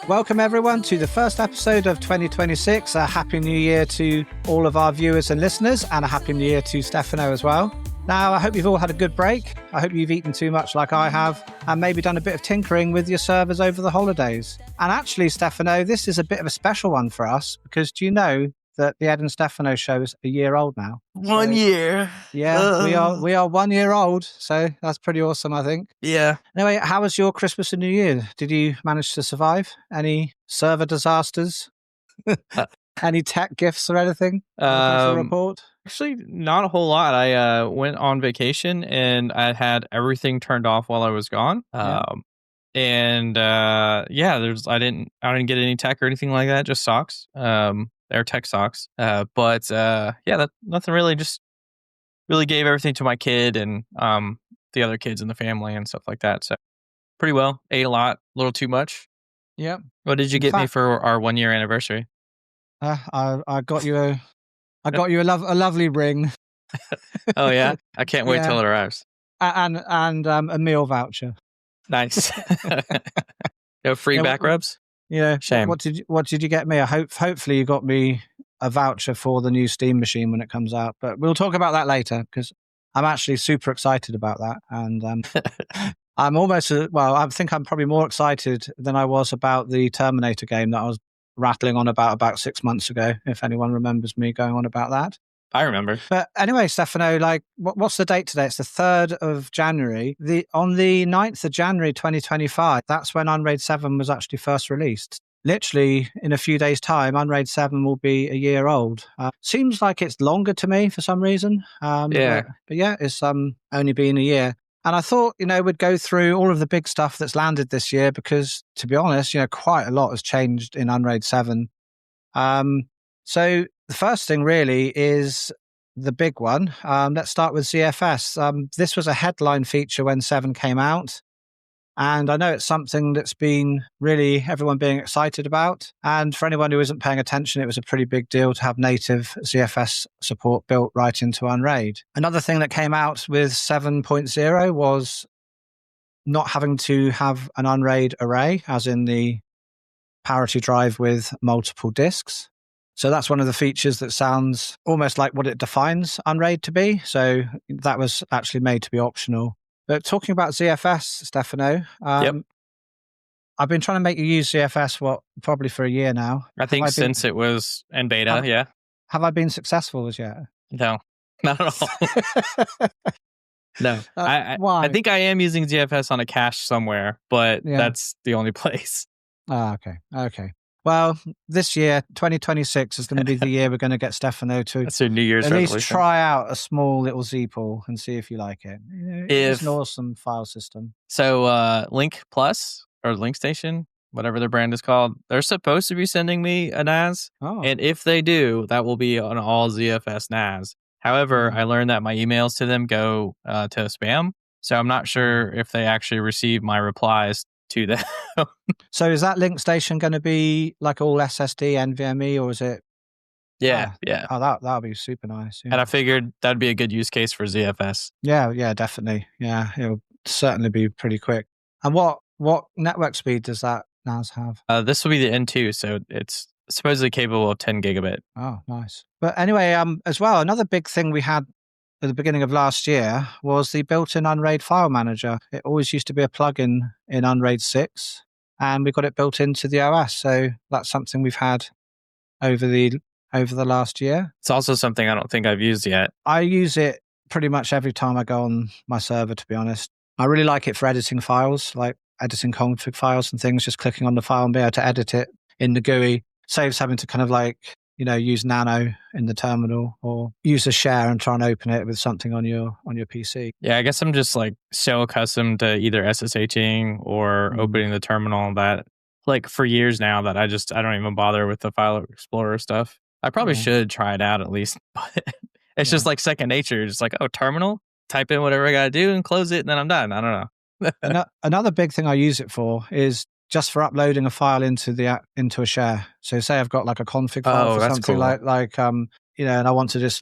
Welcome everyone to the first episode of 2026. A happy new year to all of our viewers and listeners, and a happy new year to Stefano as well. Now, I hope you've all had a good break. I hope you've eaten too much like I have, and maybe done a bit of tinkering with your servers over the holidays. And actually, Stefano, this is a bit of a special one for us, because do you know that the Ed and Stefano show is a year old now? 1 year. Yeah, we are 1 year old. So that's pretty awesome, I think. Yeah. Anyway, how was your Christmas and New Year? Did you manage to survive? Any server disasters? Any tech gifts or anything? Report? Actually, not a whole lot. I went on vacation and I had everything turned off while I was gone. Yeah. I didn't get any tech or anything like that. Just socks. They're tech socks. Nothing really. Just really gave everything to my kid and the other kids in the family and stuff like that. So pretty well. Ate a lot, a little too much. Yeah. What did you get me for our 1 year anniversary? I got you a lovely ring. Oh yeah, I can't wait till it arrives. And a meal voucher. Nice. No free back rubs. Yeah. Shame. What did you get me? Hopefully you got me a voucher for the new Steam machine when it comes out. But we'll talk about that later, because I'm actually super excited about that. And I'm almost I think I'm probably more excited than I was about the Terminator game that I was rattling on about 6 months ago, if anyone remembers me going on about that. I remember. But anyway, Stefano, what's the date today? It's the 3rd of January. On the 9th of January 2025, that's when Unraid 7 was actually first released. Literally, in a few days' time, Unraid 7 will be a year old. Seems like it's longer to me for some reason. But it's only been a year. And I thought, we'd go through all of the big stuff that's landed this year, because, to be honest, quite a lot has changed in Unraid 7. So the first thing really is the big one. Let's start with ZFS. This was a headline feature when 7 came out. And I know it's something that's been really everyone being excited about. And for anyone who isn't paying attention, it was a pretty big deal to have native ZFS support built right into Unraid. Another thing that came out with 7.0 was not having to have an Unraid array, as in the parity drive with multiple disks. So that's one of the features that sounds almost like what it defines Unraid to be. So that was actually made to be optional. But talking about ZFS, Stefano, I've been trying to make you use ZFS, probably for a year now. I think since it was in beta, Have I been successful as yet? No, not at all. No. Why? I think I am using ZFS on a cache somewhere, but that's the only place. Okay. Well, this year, 2026, is going to be the year we're going to get Stefano to That's a New Year's at resolution. least try out a small little Z pool and see if you like it. It's an awesome file system. So Link Plus or Link Station, whatever their brand is called, they're supposed to be sending me a NAS. Oh. And if they do, that will be on all ZFS NAS. However, I learned that my emails to them go to spam. So I'm not sure if they actually receive my replies to them. So is that link station going to be like all SSD, NVMe, or is it? Yeah. Oh, that'll be super nice. Yeah. And I figured that'd be a good use case for ZFS. Yeah, definitely. Yeah, it'll certainly be pretty quick. And what network speed does that NAS have? This will be the N2, so it's supposedly capable of 10 gigabit. Oh, nice. But anyway, as well, another big thing we had at the beginning of last year was the built-in Unraid file manager. It always used to be a plugin in Unraid 6, and we got it built into the OS. So that's something we've had over the last year. It's also something I don't think I've used yet. I use it pretty much every time I go on my server, to be honest. I really like it for editing files, like editing config files and things, just clicking on the file and being able to edit it in the GUI. Saves having to kind of use Nano in the terminal or use a share and try and open it with something on your PC. Yeah, I guess I'm just so accustomed to either SSHing or opening the terminal that for years now that I don't even bother with the file explorer stuff. I probably should try it out at least, but it's just second nature. Just terminal, type in whatever I got to do and close it and then I'm done. I don't know. Another big thing I use it for is just for uploading a file into a share. So say I've got a config file for something cool. And I want to just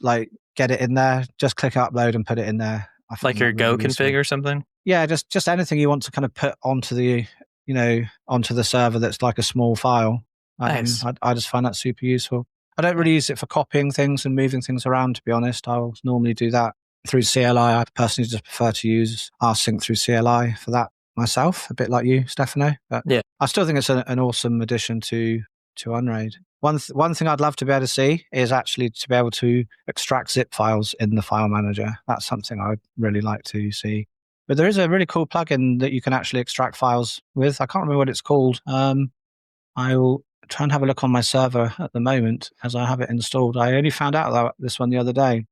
get it in there, just click upload and put it in there. Like your Go config or something? Yeah, just anything you want to kind of put onto the onto the server that's like a small file. Nice. I just find that super useful. I don't really use it for copying things and moving things around, to be honest. I'll normally do that through CLI. I personally just prefer to use rsync through CLI for that myself, a bit like you, Stefano. But Yeah. I still think it's an awesome addition to Unraid. One thing I'd love to be able to see is actually to be able to extract zip files in the file manager. That's something I'd really like to see. But there is a really cool plugin that you can actually extract files with. I can't remember what it's called. I'll try and have a look on my server at the moment as I have it installed. I only found out about this one the other day.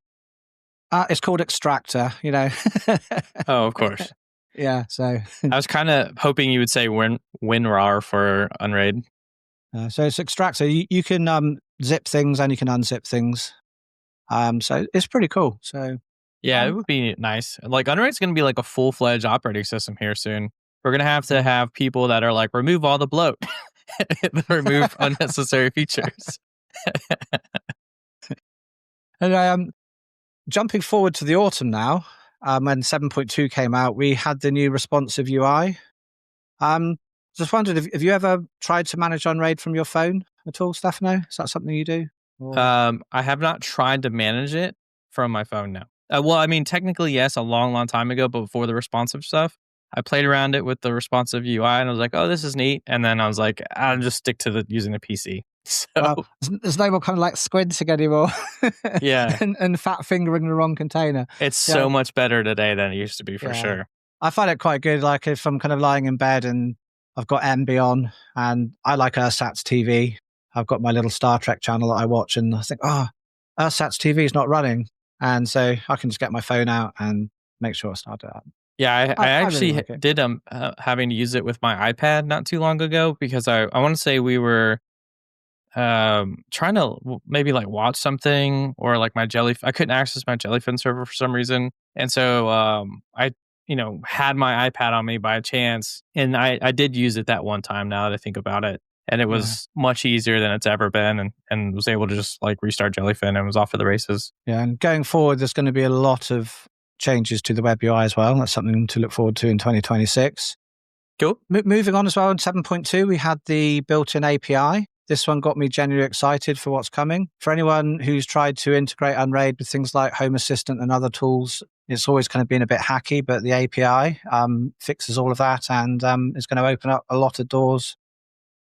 It's called Extractor, Oh, of course. Yeah, so I was kind of hoping you would say WinRAR for Unraid. So it's Extractor. You can zip things and you can unzip things. So it's pretty cool. So yeah, it would be nice. Like Unraid's going to be like a full-fledged operating system here soon. We're going to have people that are like, remove all the bloat, remove unnecessary features. And jumping forward to the autumn now, when 7.2 came out, we had the new responsive UI. Just wondered, have you ever tried to manage Unraid from your phone at all, Stefano? Is that something you do? Or? I have not tried to manage it from my phone now. Well, I mean, technically, yes, a long, long time ago, but before the responsive stuff, I played around it with the responsive UI and I was like, oh, this is neat. And then I was like, I'll just stick to using the PC. So well, there's no more kind of like squinting anymore. Yeah. and fat fingering the wrong container. It's so much better today than it used to be for sure. I find it quite good. Like if I'm kind of lying in bed and I've got MB on and I like Ursat's TV. I've got my little Star Trek channel that I watch and I think, Ursat's TV is not running. And so I can just get my phone out and make sure I start it up. Yeah, I actually really like did having to use it with my iPad not too long ago because I want to say we were trying to maybe like watch something or like I couldn't access my Jellyfin server for some reason. And so I had my iPad on me by chance and I did use it that one time now that I think about it. And it was much easier than it's ever been and was able to just like restart Jellyfin and was off to the races. Yeah, and going forward, there's going to be a lot of changes to the web UI as well. That's something to look forward to in 2026. Cool. Moving on as well, in 7.2, we had the built-in API. This one got me genuinely excited for what's coming. For anyone who's tried to integrate Unraid with things like Home Assistant and other tools, it's always kind of been a bit hacky, but the API fixes all of that and is going to open up a lot of doors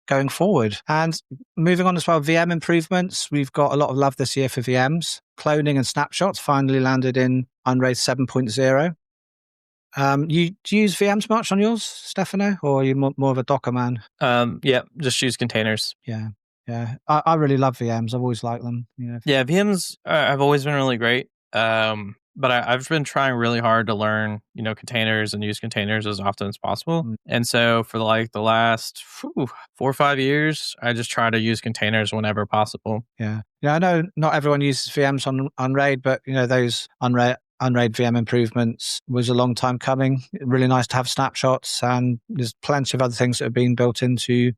going forward. And moving on as well, VM improvements. We've got a lot of love this year for VMs. Cloning and snapshots finally landed in Unraid 7.0. Do you use VMs much on yours, Stefano, or are you more of a Docker man? Yeah, just use containers. Yeah. I really love VMs. I've always liked them. Yeah, VMs have always been really great. But I've been trying really hard to learn, containers and use containers as often as possible. And so for like the last 4 or 5 years, I just try to use containers whenever possible. Yeah. I know not everyone uses VMs on Unraid, but those Unraid VM improvements was a long time coming. Really nice to have snapshots, and there's plenty of other things that have been built into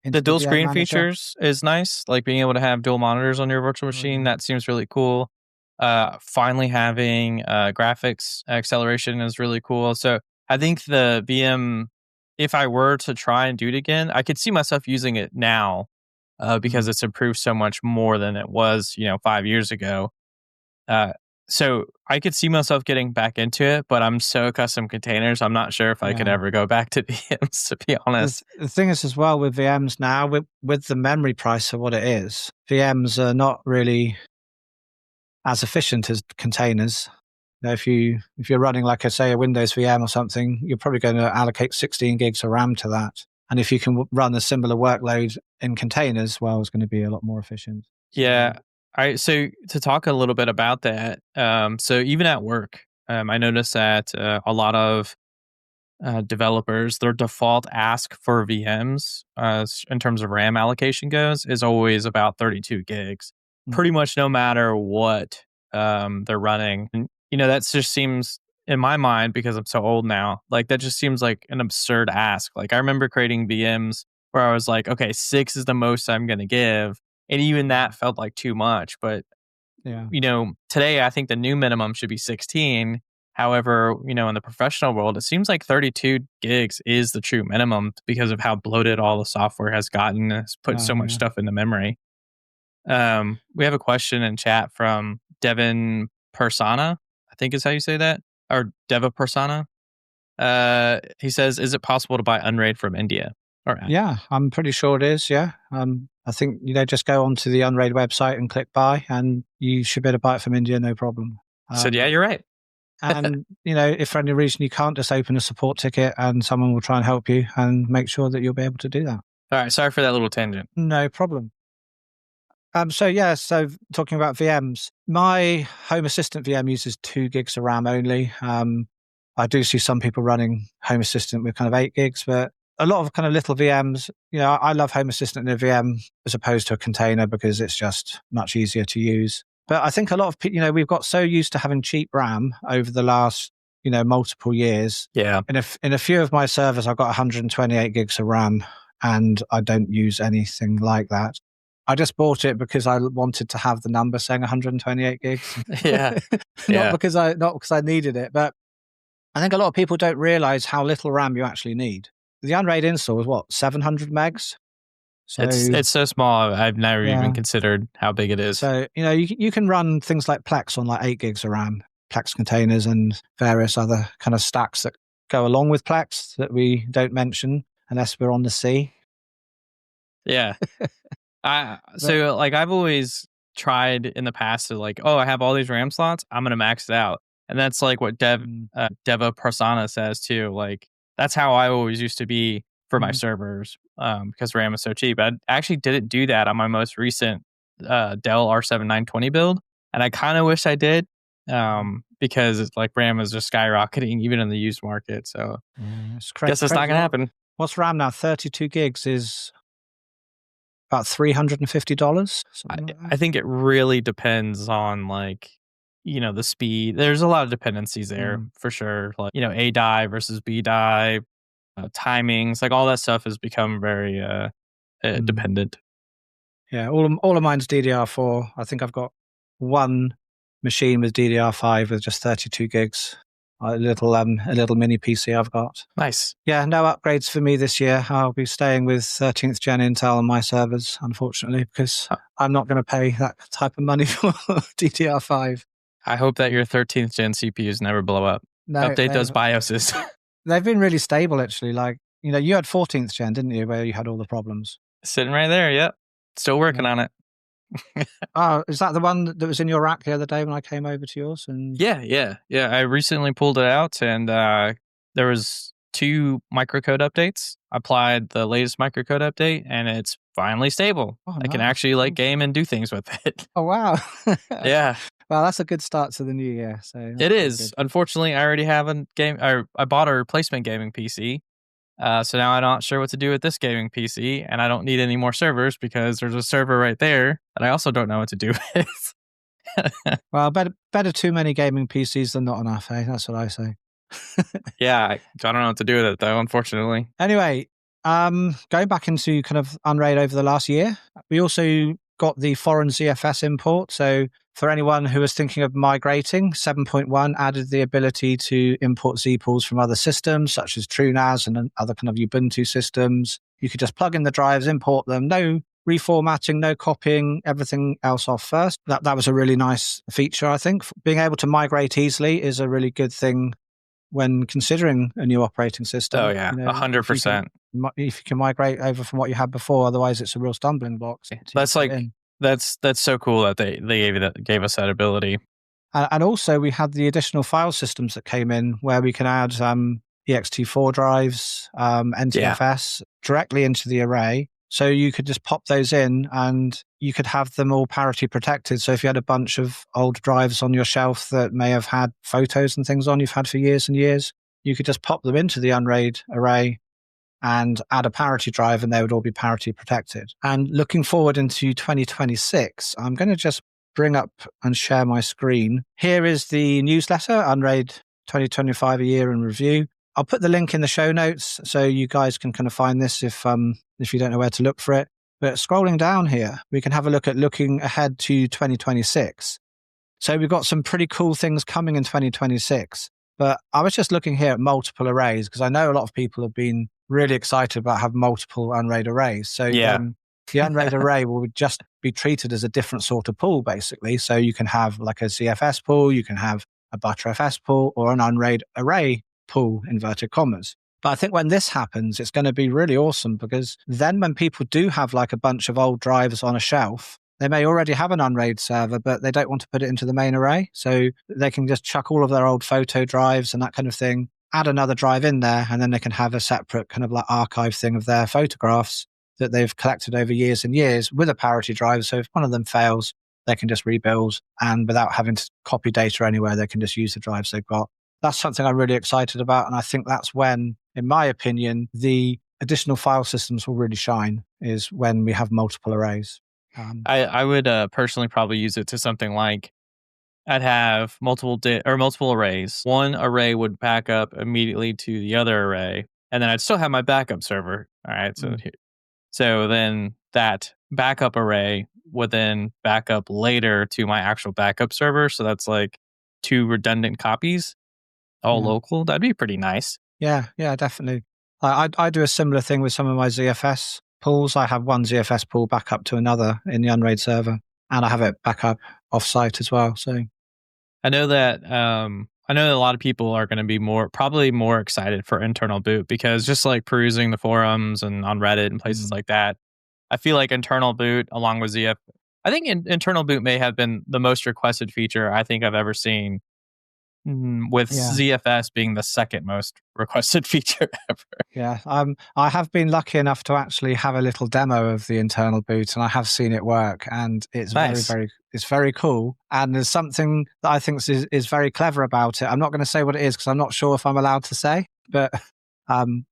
the dual screen features is nice, like being able to have dual monitors on your virtual machine. That seems really cool. Finally having graphics acceleration is really cool. So I think the VM, if I were to try and do it again, I could see myself using it now because it's improved so much more than it was, 5 years ago. So I could see myself getting back into it, but I'm so accustomed to containers. I'm not sure if I could ever go back to VMs, to be honest. The thing is as well with VMs now, with the memory price of what it is, VMs are not really as efficient as containers. If you're running, like I say, a Windows VM or something, you're probably going to allocate 16 gigs of RAM to that. And if you can run a similar workload in containers, well, it's going to be a lot more efficient. Yeah. So to talk a little bit about that, so even at work, I noticed that a lot of developers, their default ask for VMs in terms of RAM allocation goes is always about 32 gigs. Pretty much no matter what they're running. And, that just seems, in my mind, because I'm so old now, like that just seems like an absurd ask. Like I remember creating VMs where I was like, okay, 6 is the most I'm going to give. And even that felt like too much. But, today I think the new minimum should be 16. However, in the professional world, it seems like 32 gigs is the true minimum because of how bloated all the software has gotten. It's put so much stuff into memory. We have a question in chat from Devin Persona, I think is how you say that, or Deva Persona. He says, is it possible to buy Unraid from India? Yeah, I'm pretty sure it is. Yeah. I think, just go onto the Unraid website and click buy, and you should be able to buy it from India, no problem. So yeah, you're right. And, if for any reason you can't, just open a support ticket and someone will try and help you and make sure that you'll be able to do that. All right. Sorry for that little tangent. No problem. So talking about VMs, my Home Assistant VM uses 2 gigs of RAM only. I do see some people running Home Assistant with kind of 8 gigs, but a lot of kind of little VMs, I love Home Assistant in a VM as opposed to a container because it's just much easier to use. But I think a lot of people, we've got so used to having cheap RAM over the last, multiple years. Yeah. And in a few of my servers, I've got 128 gigs of RAM and I don't use anything like that. I just bought it because I wanted to have the number saying 128 gigs. Yeah. not because I needed it, but I think a lot of people don't realize how little RAM you actually need. The Unraid install is what, 700 megs? So it's so small. I've never even considered how big it is. So, you can run things like Plex on like 8 gigs of RAM, Plex containers and various other kind of stacks that go along with Plex that we don't mention unless we're on the sea. Yeah. So I've always tried in the past to I have all these RAM slots, I'm going to max it out. And that's like what Deva Persona says too. That's how I always used to be for my servers because RAM is so cheap. I actually didn't do that on my most recent Dell R7 920 build. And I kind of wish I did because it's RAM is just skyrocketing even in the used market. So guess it's not going to happen. What's RAM now? 32 gigs is about $350. I think it really depends on the speed. There's a lot of dependencies there for sure. A die versus B die, timings, all that stuff has become very dependent. Yeah, all of mine's DDR4. I think I've got one machine with DDR5 with just 32 gigs. A little mini PC I've got. Nice. Yeah, no upgrades for me this year. I'll be staying with 13th gen Intel on my servers, unfortunately, because I'm not going to pay that type of money for DDR5. I hope that your 13th gen CPUs never blow up. No, update those BIOSes. They've been really stable, actually. You had 14th gen, didn't you, where you had all the problems? Sitting right there, yep. Still working on it. Oh, is that the one that was in your rack the other day when I came over to yours? Yeah. I recently pulled it out, and there was 2 microcode updates. I applied the latest microcode update, and it's finally stable. I can actually game and do things with it. Oh wow! Yeah. Well, that's a good start to the new year. So it is. Unfortunately, I already have a game. I bought a replacement gaming PC. So now I'm not sure what to do with this gaming PC, and I don't need any more servers because there's a server right there that I also don't know what to do with. Well, better too many gaming PCs than not enough, eh? That's what I say. Yeah, I don't know what to do with it though, unfortunately. Anyway, going back into kind of Unraid over the last year, we also got the foreign ZFS import. So for anyone who was thinking of migrating, 7.1 added the ability to import ZPools from other systems, such as TrueNAS and other kind of Ubuntu systems. You could just plug in the drives, import them, no reformatting, no copying everything else off first. That was a really nice feature, I think. Being able to migrate easily is a really good thing when considering a new operating system. Oh, yeah, 100%. If you can migrate over from what you had before, otherwise it's a real stumbling block. That's so cool that they gave us that ability. And also we had the additional file systems that came in where we can add ext4 drives, NTFS directly into the array. So you could just pop those in and you could have them all parity protected. So if you had a bunch of old drives on your shelf that may have had photos and things on you've had for years and years, you could just pop them into the Unraid array and add a parity drive and they would all be parity protected. And looking forward into 2026, I'm going to just bring up and share my screen. Here is the newsletter, Unraid 2025 A Year in Review. I'll put the link in the show notes so you guys can kind of find this if you don't know where to look for it. But scrolling down here, we can have a look at looking ahead to 2026. So we've got some pretty cool things coming in 2026. But I was just looking here at multiple arrays because I know a lot of people have been really excited about having multiple Unraid arrays. So then the Unraid array will just be treated as a different sort of pool, basically. So you can have like a ZFS pool, you can have a Btrfs pool, or an Unraid array pool, inverted commas. But I think when this happens, it's going to be really awesome because then when people do have like a bunch of old drives on a shelf, they may already have an Unraid server, but they don't want to put it into the main array. So they can just chuck all of their old photo drives and that kind of thing, add another drive in there, and then they can have a separate kind of like archive thing of their photographs that they've collected over years and years with a parity drive. So if one of them fails, they can just rebuild, and without having to copy data anywhere, they can just use the drives they've got. That's something I'm really excited about. And I think that's when, in my opinion, the additional file systems will really shine, is when we have multiple arrays. I would personally probably use it to something like I'd have multiple arrays. One array would back up immediately to the other array, and then I'd still have my backup server. All right, so then that backup array would then back up later to my actual backup server. So that's like 2 redundant copies, all local. That'd be pretty nice. Yeah, definitely. I do a similar thing with some of my ZFS pools. I have one ZFS pool back up to another in the Unraid server, and I have it back up offsite as well. So I know that a lot of people are going to be probably more excited for internal boot, because just like perusing the forums and on Reddit and places like that, I feel like internal boot along with ZF, I think internal boot may have been the most requested feature I think I've ever seen, with ZFS being the second most requested feature ever. Yeah, I have been lucky enough to actually have a little demo of the internal boot, and I have seen it work, and it's nice. it's very cool. And there's something that I think is very clever about it. I'm not going to say what it is because I'm not sure if I'm allowed to say, but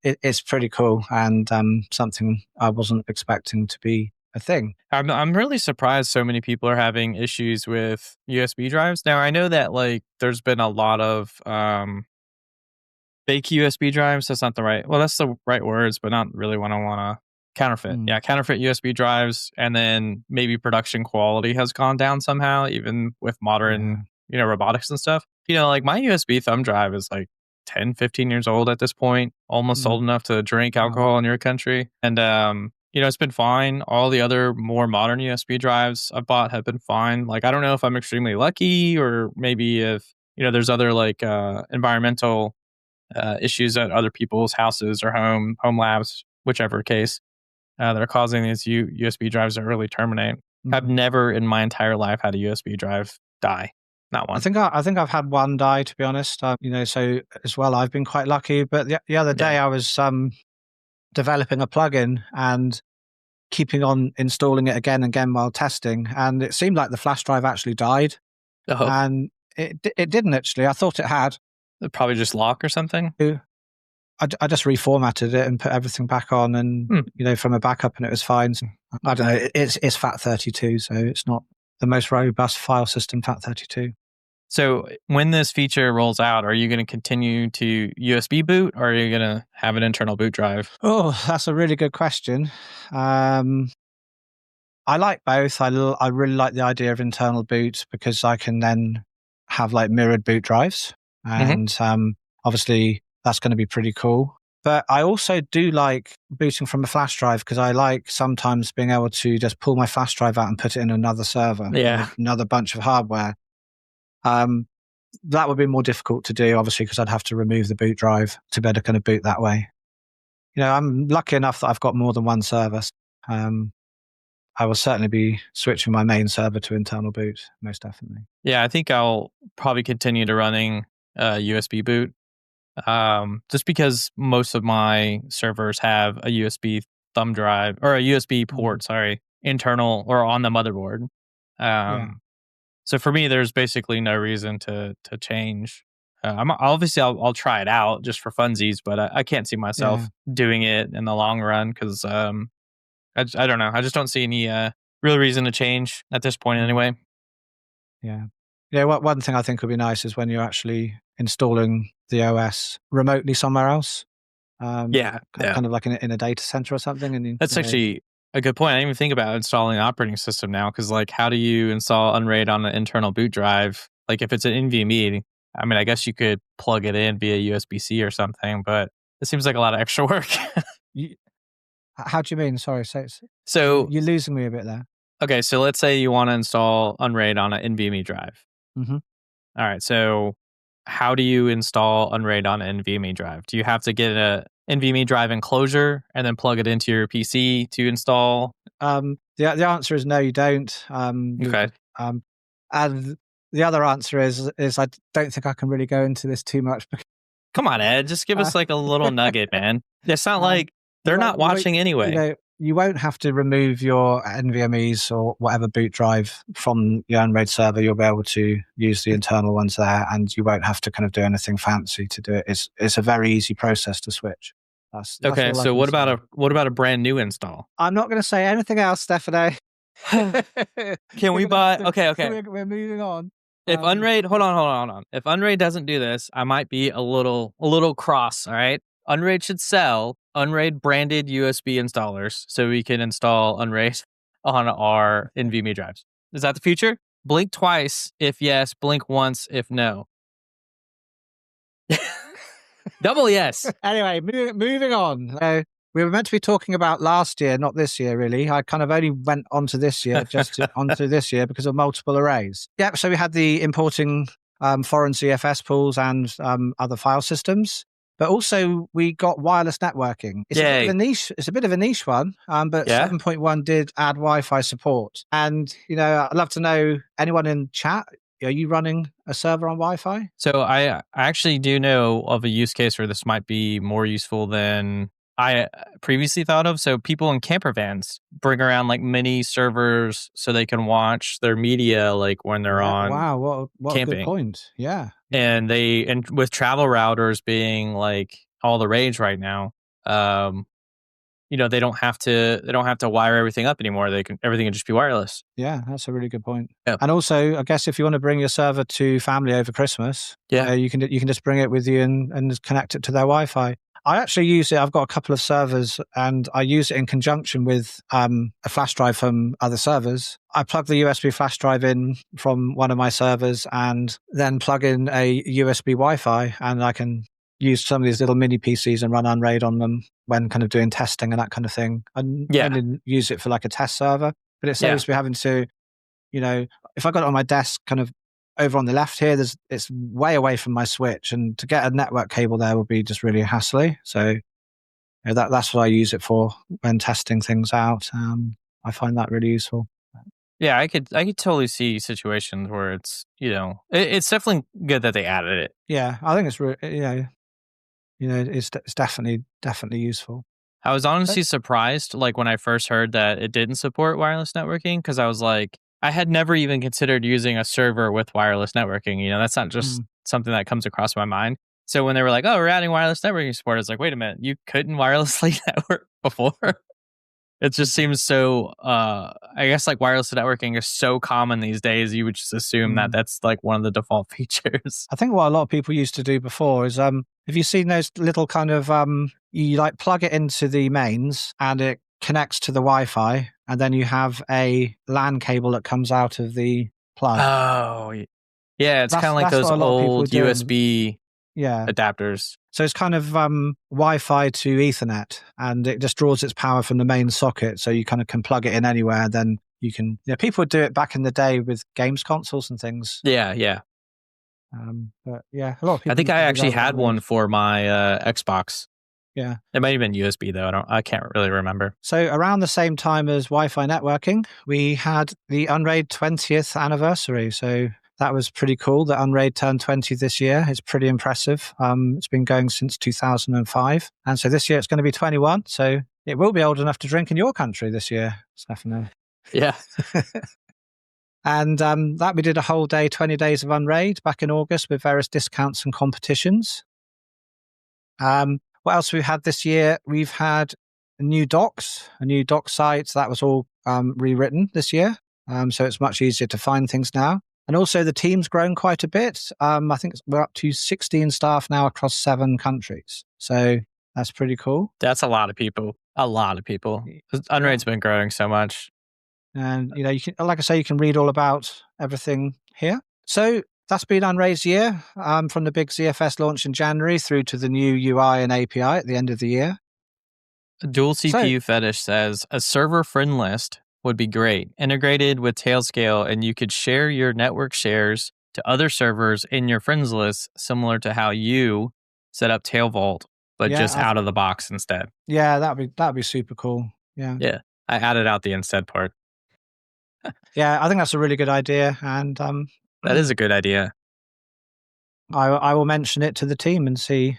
it's pretty cool, and something I wasn't expecting to be a thing. I'm really surprised so many people are having issues with USB drives. Now, I know that like there's been a lot of fake USB drives. That's not the right, well, that's the right words, but not really what I want to counterfeit. Yeah, counterfeit USB drives, and then maybe production quality has gone down somehow, even with modern, robotics and stuff. Like my USB thumb drive is like 10, 15 years old at this point, almost old enough to drink alcohol in your country. And, it's been fine. All the other more modern USB drives I've bought have been fine. Like, I don't know if I'm extremely lucky, or maybe if, there's other like environmental issues at other people's houses or home labs, whichever case, that are causing these USB drives to early terminate. I've never in my entire life had a USB drive die. Not one. I think I've had one die, to be honest. So as well, I've been quite lucky. But the other day, I was developing a plugin and keeping on installing it again and again while testing, and it seemed like the flash drive actually died, and it didn't actually. I thought it had. It probably just lock or something. I just reformatted it and put everything back on, and from a backup, and it was fine. So, I don't know. It's FAT32, so it's not the most robust file system. FAT32. So when this feature rolls out, are you going to continue to USB boot, or are you going to have an internal boot drive? Oh, that's a really good question. I like both. I really like the idea of internal boot because I can then have like mirrored boot drives, and obviously that's going to be pretty cool. But I also do like booting from a flash drive because I like sometimes being able to just pull my flash drive out and put it in another server, another bunch of hardware. That would be more difficult to do, obviously, because I'd have to remove the boot drive to be able to kind of boot that way. I'm lucky enough that I've got more than one server. I will certainly be switching my main server to internal boot, most definitely. Yeah, I think I'll probably continue to running USB boot, just because most of my servers have a USB thumb drive or a USB port, internal or on the motherboard. So for me, there's basically no reason to change. I'll try it out just for funsies, but I can't see myself doing it in the long run because I don't know. I just don't see any real reason to change at this point anyway. Yeah. One thing I think would be nice is when you're actually installing the OS remotely somewhere else. Kind of like in a data center or something. And that's actually a good point. I didn't even think about installing an operating system now, because like, how do you install Unraid on an internal boot drive? Like if it's an NVMe, I mean, I guess you could plug it in via USB-C or something, but it seems like a lot of extra work. How do you mean? Sorry, So you're losing me a bit there. okay, so let's say you want to install Unraid on an NVMe drive. Mm-hmm. All right, so how do you install Unraid on an NVMe drive? Do you have to get a NVMe drive enclosure and then plug it into your PC to install? The answer is no, you don't. Okay. And the other answer is I don't think I can really go into this too much. Come on, Ed, just give us like a little nugget, man. It's not like they're not watching anyway. You won't have to remove your NVMe's or whatever boot drive from your Unraid server. You'll be able to use the internal ones there, and you won't have to kind of do anything fancy to do it. It's a very easy process to switch. That's okay. So what about a brand new install? I'm not going to say anything else, Stefano. Can we buy? Okay. We're moving on. If Unraid, hold on. If Unraid doesn't do this, I might be a little cross. All right. Unraid should sell Unraid branded USB installers so we can install Unraid on our NVMe drives. Is that the future? Blink twice if yes, blink once if no. Double yes. Anyway, moving on. We were meant to be talking about last year, not this year, really. I kind of only went onto this year, onto this year because of multiple arrays. Yeah, so we had the importing foreign ZFS pools and other file systems. But also we got wireless networking. It's a bit of a niche. It's a bit of a niche one, but 7.1 did add Wi-Fi support. And I'd love to know, anyone in chat, are you running a server on Wi-Fi? So I actually do know of a use case where this might be more useful than I previously thought of. So people in camper vans bring around like mini servers so they can watch their media like when they're on. Wow, what camping. A good point. Yeah. And with travel routers being like all the rage right now, they don't have to wire everything up anymore. Everything can just be wireless. Yeah, that's a really good point. Yep. And also, I guess if you want to bring your server to family over Christmas, you can just bring it with you and connect it to their Wi-Fi. I actually use it. I've got a couple of servers and I use it in conjunction with a flash drive from other servers. I plug the USB flash drive in from one of my servers and then plug in a USB Wi-Fi, and I can use some of these little mini PCs and run Unraid on them when kind of doing testing and that kind of thing. I didn't use it for like a test server, but it saves me having to, if I got it on my desk kind of over on the left here, it's way away from my switch, and to get a network cable there would be just really hassly. So that's what I use it for when testing things out. I find that really useful. Yeah, I could totally see situations where it's it's definitely good that they added it. Yeah, I think it's it's definitely useful. I was honestly surprised, like when I first heard that it didn't support wireless networking, because I was like, I had never even considered using a server with wireless networking. That's not just something that comes across my mind. So when they were like, "Oh, we're adding wireless networking support," I was like, "Wait a minute, you couldn't wirelessly network before?" It just seems so. I guess like wireless networking is so common these days, you would just assume that that's like one of the default features. I think what a lot of people used to do before is, have you seen those little kind of you like plug it into the mains and it connects to the Wi-Fi, and then you have a LAN cable that comes out of the plug. Oh, yeah, it's kind of like those old USB adapters. So it's kind of Wi-Fi to Ethernet, and it just draws its power from the main socket, so you kind of can plug it in anywhere. Then you can. People would do it back in the day with games consoles and things. Yeah. But yeah, a lot of people. I think I actually had one for my Xbox. Yeah, it might have been USB though. I can't really remember. So around the same time as Wi-Fi networking, we had the Unraid 20th anniversary. So that was pretty cool. The Unraid turned 20 this year. It's pretty impressive. It's been going since 2005, and so this year it's going to be 21. So it will be old enough to drink in your country this year, Stefano. Yeah. And that we did a whole day, 20 days of Unraid back in August with various discounts and competitions. What else we've had this year? We've had a new doc site. That was all rewritten this year. So it's much easier to find things now. And also the team's grown quite a bit. I think we're up to 16 staff now across 7 countries. So that's pretty cool. That's a lot of people. Unraid's been growing so much. And, you can, like I say, you can read all about everything here. So that's been Unraid's year, from the big ZFS launch in January through to the new UI and API at the end of the year. Dual CPU Fetish says a server friend list would be great, integrated with Tailscale, and you could share your network shares to other servers in your friends list, similar to how you set up Tailvault, but just out of the box instead. Yeah, that'd be super cool. Yeah. Yeah. I added out the instead part. Yeah, I think that's a really good idea. And that is a good idea. I will mention it to the team and see,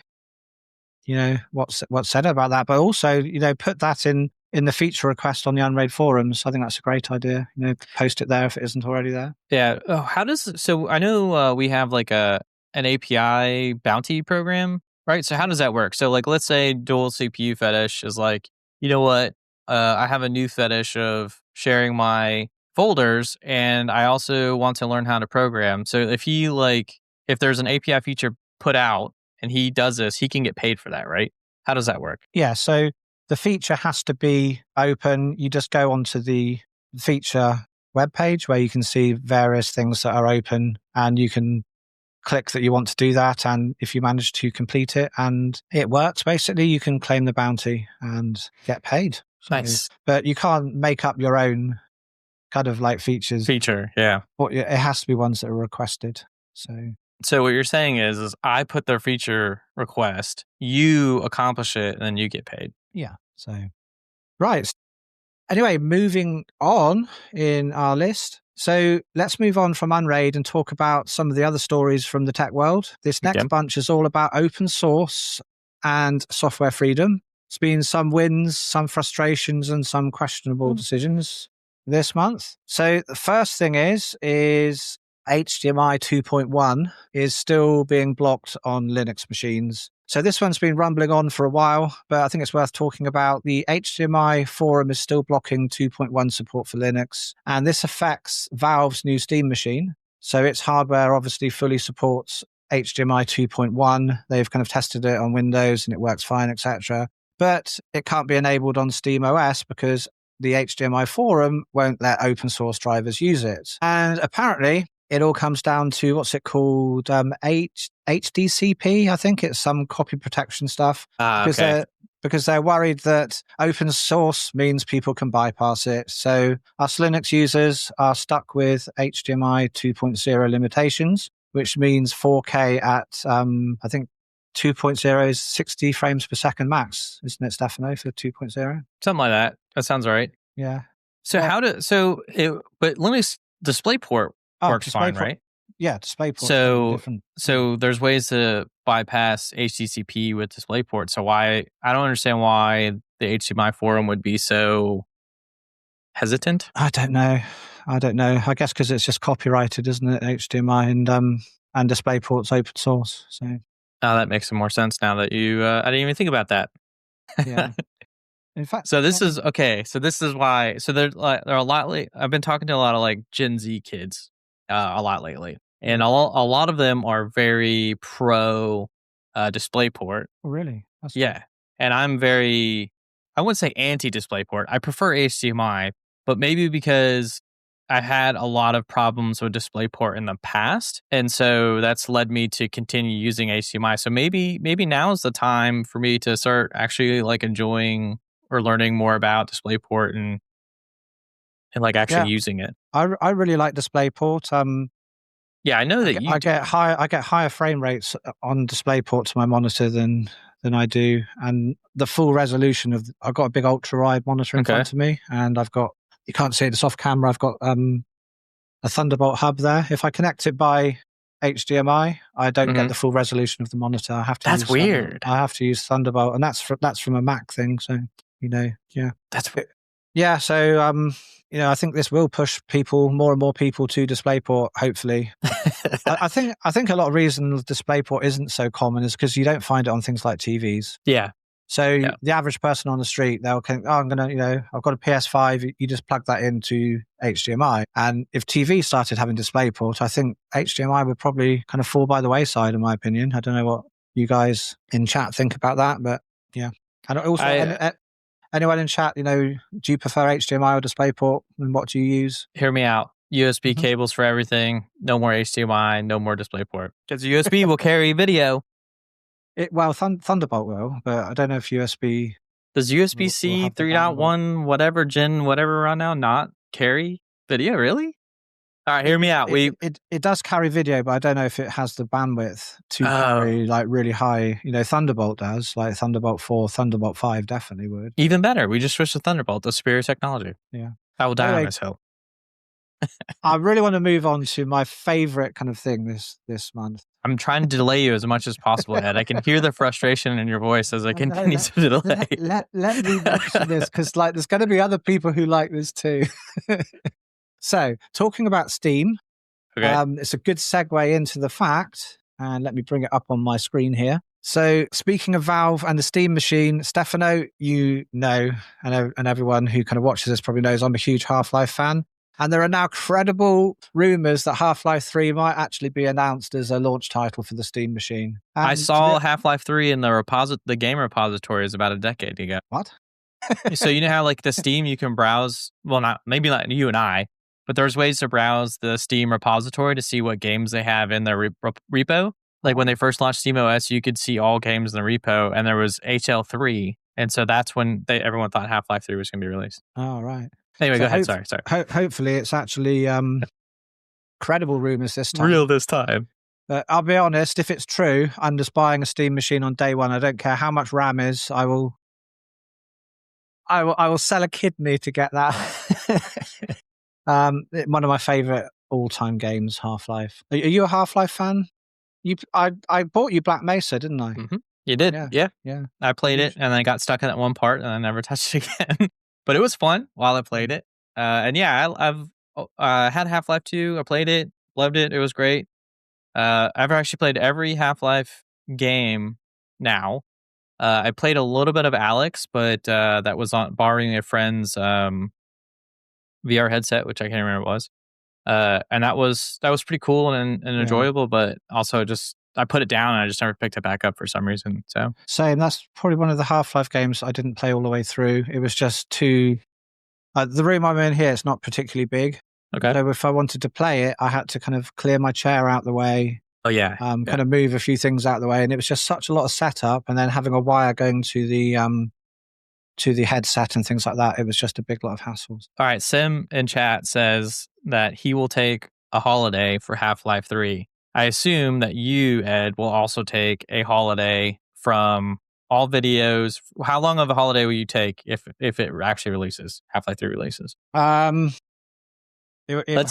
what's said about that. But also, put that in the feature request on the Unraid forums. I think that's a great idea. Post it there if it isn't already there. Yeah. Oh, so I know we have like an API bounty program, right? So how does that work? So like, let's say dual CPU Fetish is like, you know what? I have a new fetish of sharing my folders, and I also want to learn how to program. So if there's an API feature put out and he does this, he can get paid for that, right? How does that work? Yeah. So the feature has to be open. You just go onto the feature webpage where you can see various things that are open, and you can click that you want to do that. And if you manage to complete it and it works, basically, you can claim the bounty and get paid. So, nice. But you can't make up your own kind of like features. Yeah. It has to be ones that are requested. So what you're saying is I put their feature request, you accomplish it, and then you get paid. Yeah. So, right. Anyway, moving on in our list. So let's move on from Unraid and talk about some of the other stories from the tech world. This next bunch is all about open source and software freedom. It's been some wins, some frustrations, and some questionable decisions this month. So the first thing is HDMI 2.1 is still being blocked on Linux machines. So this one's been rumbling on for a while, but I think it's worth talking about. The HDMI forum is still blocking 2.1 support for Linux, and this affects Valve's new Steam machine. So its hardware obviously fully supports HDMI 2.1. They've kind of tested it on Windows and it works fine, etc. But it can't be enabled on Steam OS because the HDMI forum won't let open source drivers use it. And apparently, it all comes down to what's it called? HDCP, I think it's some copy protection stuff. Because they're worried that open source means people can bypass it. So us Linux users are stuck with HDMI 2.0 limitations, which means 4K at I think 2.0 is 60 frames per second max, isn't it, Stefano, for 2.0? Something like that. That sounds right. Yeah. So but Linux DisplayPort works fine, right? Yeah, DisplayPort. So there's ways to bypass HDCP with DisplayPort. So I don't understand why the HDMI forum would be so hesitant. I don't know. I guess because it's just copyrighted, isn't it? HDMI and DisplayPort's open source. So that makes some more sense now that you. I didn't even think about that. Yeah. In fact, so this is okay. So this is why. So there are a lot. I've been talking to a lot of like Gen Z kids a lot lately, and a lot of them are very pro DisplayPort. Oh, really? That's cool. And I'm very. I wouldn't say anti DisplayPort. I prefer HDMI, but maybe because I had a lot of problems with DisplayPort in the past, and so that's led me to continue using HDMI. So maybe now is the time for me to start actually like enjoying or learning more about DisplayPort and like actually using it. I really like DisplayPort. I know that I get higher frame rates on DisplayPort to my monitor than I do, and the full resolution of I've got a big ultra wide monitor in front of me, and I've got, you can't see it, it's off camera, I've got a Thunderbolt hub there. If I connect it by HDMI, I don't get the full resolution of the monitor. I have to. That's weird. I have to use Thunderbolt, and that's from a Mac thing. So that's weird. Yeah, so I think this will push more and more people to DisplayPort. Hopefully, I think a lot of reason DisplayPort isn't so common is because you don't find it on things like TVs. Yeah. So the average person on the street, they'll think, I'm gonna, I've got a PS5. You just plug that into HDMI, and if TV started having DisplayPort, I think HDMI would probably kind of fall by the wayside, in my opinion. I don't know what you guys in chat think about that, but yeah. And also, anyone in chat, do you prefer HDMI or DisplayPort, and what do you use? Hear me out. USB cables for everything. no more HDMI, no more DisplayPort. Because USB will carry video. Thunderbolt will, but I don't know if USB... Does USB-C 3.1 whatever gen whatever around now not carry video? Really? All right, hear me out. It does carry video, but I don't know if it has the bandwidth to carry like really high. Thunderbolt does, like Thunderbolt 4, Thunderbolt 5 definitely would. Even better. We just switched to Thunderbolt, the superior technology. Yeah. I will die on this hill. I really want to move on to my favorite kind of thing this month. I'm trying to delay you as much as possible, Ed. I can hear the frustration in your voice as I continue to delay. Let me mention this, because there's going to be other people who like this too. So, talking about Steam, it's a good segue into the fact, and let me bring it up on my screen here. So, speaking of Valve and the Steam machine, Stefano, and everyone who kind of watches this probably knows I'm a huge Half-Life fan. And there are now credible rumors that Half-Life 3 might actually be announced as a launch title for the Steam machine. And I saw Half-Life 3 in the game repositories about a decade ago. What? So you know how like the Steam you can browse, well, maybe not you and I, but there's ways to browse the Steam repository to see what games they have in their repo. Like when they first launched SteamOS, you could see all games in the repo, and there was HL3. And so that's when everyone thought Half-Life 3 was going to be released. Oh, right. Anyway, go ahead. Sorry. Hopefully it's actually credible rumors this time. Real this time. I'll be honest, if it's true, I'm just buying a Steam machine on day one. I don't care how much RAM is. I will sell a kidney to get that. One of my favorite all-time games, Half-Life. Are you a Half-Life fan? I bought you Black Mesa, didn't I? Mm-hmm. You did, yeah. I played it, and I got stuck in that one part, and I never touched it again. But it was fun while I played it. And yeah, I've had Half-Life 2. I played it, loved it. It was great. I've actually played every Half-Life game now. I played a little bit of Alex, but that was on borrowing a friend's VR headset, which I can't remember what it was. And that was pretty cool and enjoyable, but also I put it down and I just never picked it back up for some reason. So same. That's probably one of the Half-Life games I didn't play all the way through. It was just too. The room I'm in here, it's not particularly big. Okay. So if I wanted to play it, I had to kind of clear my chair out the way. Oh yeah. Kind of move a few things out the way, and it was just such a lot of setup. And then having a wire going to the headset and things like that, it was just a big lot of hassles. All right, Sim in chat says that he will take a holiday for Half-Life 3. I assume that you, Ed, will also take a holiday from all videos. How long of a holiday will you take if it actually releases? Half-Life 3 releases. It will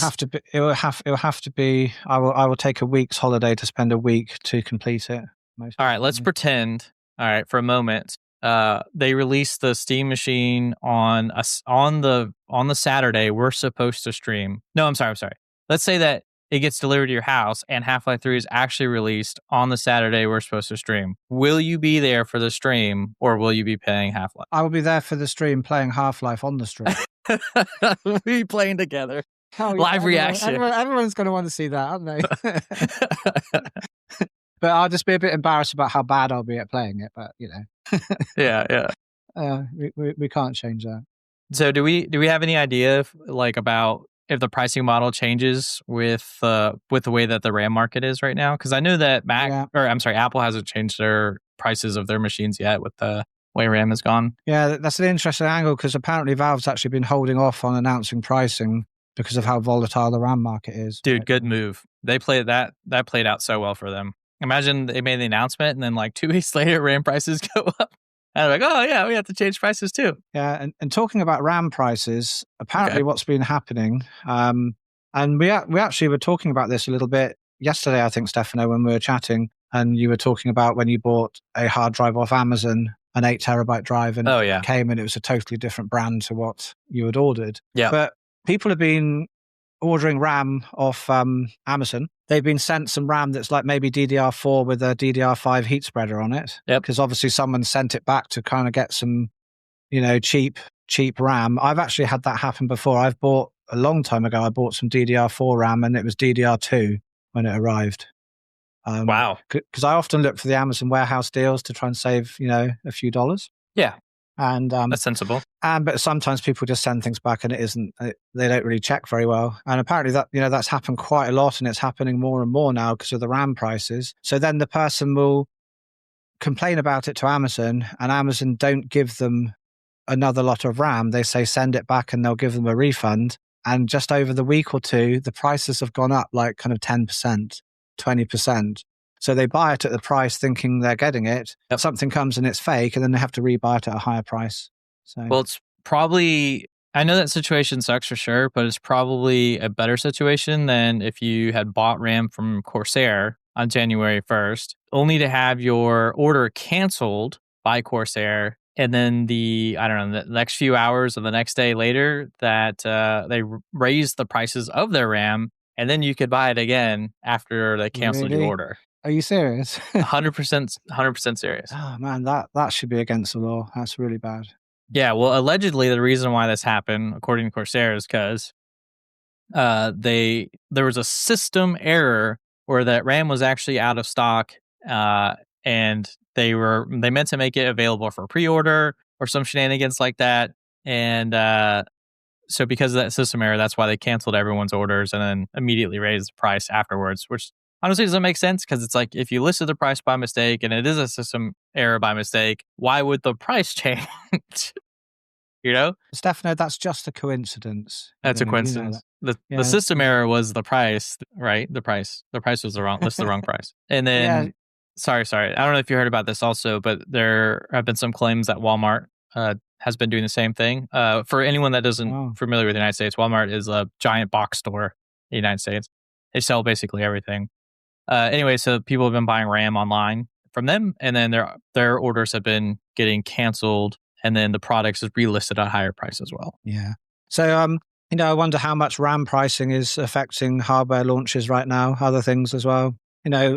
have to be. I will take a week's holiday to spend a week to complete it. All right, let's pretend. All right, for a moment. They released the Steam machine on the Saturday we're supposed to stream. No, I'm sorry. Let's say that it gets delivered to your house and Half-Life 3 is actually released on the Saturday we're supposed to stream. Will you be there for the stream, or will you be playing Half-Life? I will be there for the stream playing Half-Life on the stream. We'll be playing together. Live reaction. Everyone's going to want to see that, aren't they? But I'll just be a bit embarrassed about how bad I'll be at playing it. But Yeah. We can't change that. So do we have any idea about if the pricing model changes with the way that the RAM market is right now? Because I know that Apple hasn't changed their prices of their machines yet with the way RAM has gone. Yeah, that's an interesting angle, because apparently Valve's actually been holding off on announcing pricing because of how volatile the RAM market is. Dude, good move. They played that played out so well for them. Imagine they made the announcement and then 2 weeks later RAM prices go up. And they're like, oh yeah, we have to change prices too. Yeah, and talking about RAM prices, apparently what's been happening, and we actually were talking about this a little bit yesterday, I think, Stefano, when we were chatting, and you were talking about when you bought a hard drive off Amazon, an 8 terabyte drive, and it came and it was a totally different brand to what you had ordered. Yeah. But people have been ordering RAM off Amazon. They've been sent some RAM that's like maybe DDR4 with a DDR5 heat spreader on it. Yep. Because obviously someone sent it back to kind of get some, cheap RAM. I've actually had that happen before. I've bought a long time ago. I bought some DDR4 RAM and it was DDR2 when it arrived. Wow. Because I often look for the Amazon warehouse deals to try and save, a few dollars. Yeah. And That's sensible. but sometimes people just send things back and it isn't. They don't really check very well. And apparently that's happened quite a lot, and it's happening more and more now because of the RAM prices. So then the person will complain about it to Amazon, and Amazon don't give them another lot of RAM. They say send it back, and they'll give them a refund. And just over the week or two, the prices have gone up like kind of 10%, 20%. So they buy it at the price thinking they're getting it. Yep. Something comes and it's fake, and then they have to rebuy it at a higher price. So Well, it's probably, I know that situation sucks for sure, but it's probably a better situation than if you had bought RAM from Corsair on January 1st, only to have your order canceled by Corsair. And then the next few hours or the next day later that they raised the prices of their RAM, and then you could buy it again after they canceled your order. Are you serious? 100% serious. Oh man, that should be against the law. That's really bad. Yeah, well, allegedly the reason why this happened, according to Corsair, is because there was a system error where that RAM was actually out of stock, and they meant to make it available for pre-order or some shenanigans like that, and so because of that system error, that's why they canceled everyone's orders and then immediately raised the price afterwards, which honestly doesn't make sense because it's like if you listed the price by mistake and it is a system error by mistake, why would the price change? You know? Stefano, that's just a coincidence. That's a coincidence. The system error was the price, right? The price was the wrong price. And then, sorry. I don't know if you heard about this also, but there have been some claims that Walmart has been doing the same thing. For anyone that isn't familiar with the United States, Walmart is a giant box store in the United States. They sell basically everything. Anyway, so people have been buying RAM online from them, and then their orders have been getting canceled, and then the products is relisted at a higher price as well. Yeah. So, I wonder how much RAM pricing is affecting hardware launches right now, other things as well.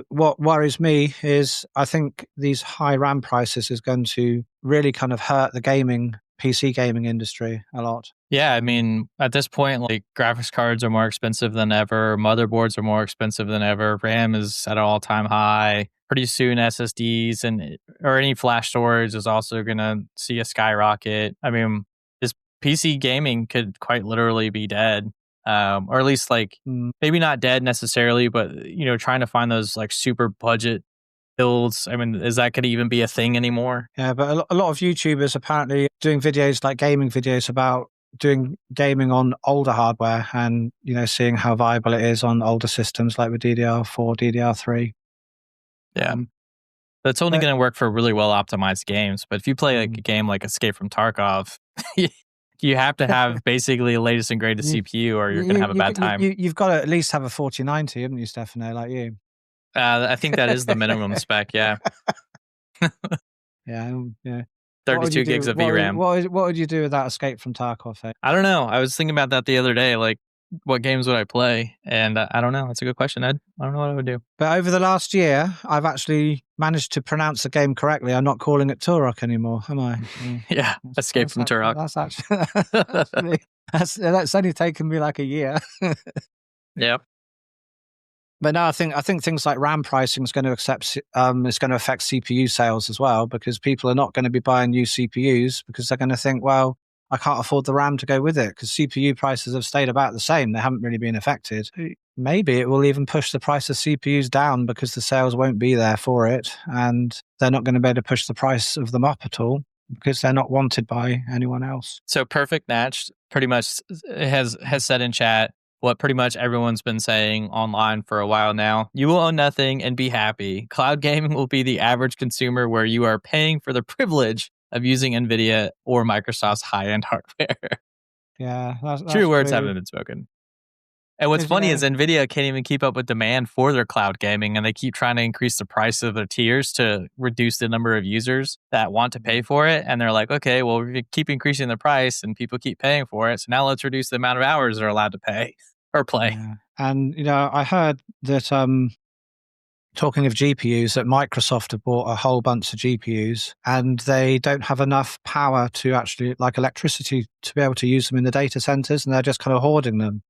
What worries me is I think these high RAM prices is going to really kind of hurt the PC gaming industry a lot. Yeah, I mean, at this point, like graphics cards are more expensive than ever. Motherboards are more expensive than ever. RAM is at an all-time high. Pretty soon, SSDs or any flash storage is also going to see a skyrocket. I mean, this PC gaming could quite literally be dead. Or at least like maybe not dead necessarily, but trying to find those like super budget builds. I mean, is that going to even be a thing anymore? Yeah, but a lot of YouTubers apparently doing videos like gaming videos about doing gaming on older hardware and seeing how viable it is on older systems like with DDR4, DDR3. Yeah. That's only going to work for really well optimized games. But if you play like a game like Escape from Tarkov, you have to have basically the latest and greatest CPU or you're going to have a bad time. You've got to at least have a 4090, haven't you, Stefano, like you? I think that is the minimum spec, yeah. Yeah. 32 gigs of VRAM. What would you do with that Escape from Tarkov? I don't know. I was thinking about that the other day. Like, what games would I play? And I don't know. That's a good question, Ed. I don't know what I would do. But over the last year, I've actually managed to pronounce the game correctly. I'm not calling it Turok anymore, am I? Yeah, Escape from Turok. That's actually that's only taken me like a year. Yeah. But no, I think things like RAM pricing is going to affect CPU sales as well, because people are not going to be buying new CPUs because they're going to think, well, I can't afford the RAM to go with it, because CPU prices have stayed about the same. They haven't really been affected. Maybe it will even push the price of CPUs down because the sales won't be there for it, and they're not going to be able to push the price of them up at all because they're not wanted by anyone else. So Perfect Match pretty much has said in chat what pretty much everyone's been saying online for a while now. You will own nothing and be happy. Cloud gaming will be the average consumer where you are paying for the privilege of using NVIDIA or Microsoft's high-end hardware. Yeah. That's True words haven't been spoken. And what's funny is NVIDIA can't even keep up with demand for their cloud gaming, and they keep trying to increase the price of their tiers to reduce the number of users that want to pay for it. And they're like, okay, well, we keep increasing the price and people keep paying for it. So now let's reduce the amount of hours they're allowed to pay or play. Yeah. And, I heard that, talking of GPUs, that Microsoft have bought a whole bunch of GPUs and they don't have enough power to actually, like electricity, to be able to use them in the data centers, and they're just kind of hoarding them.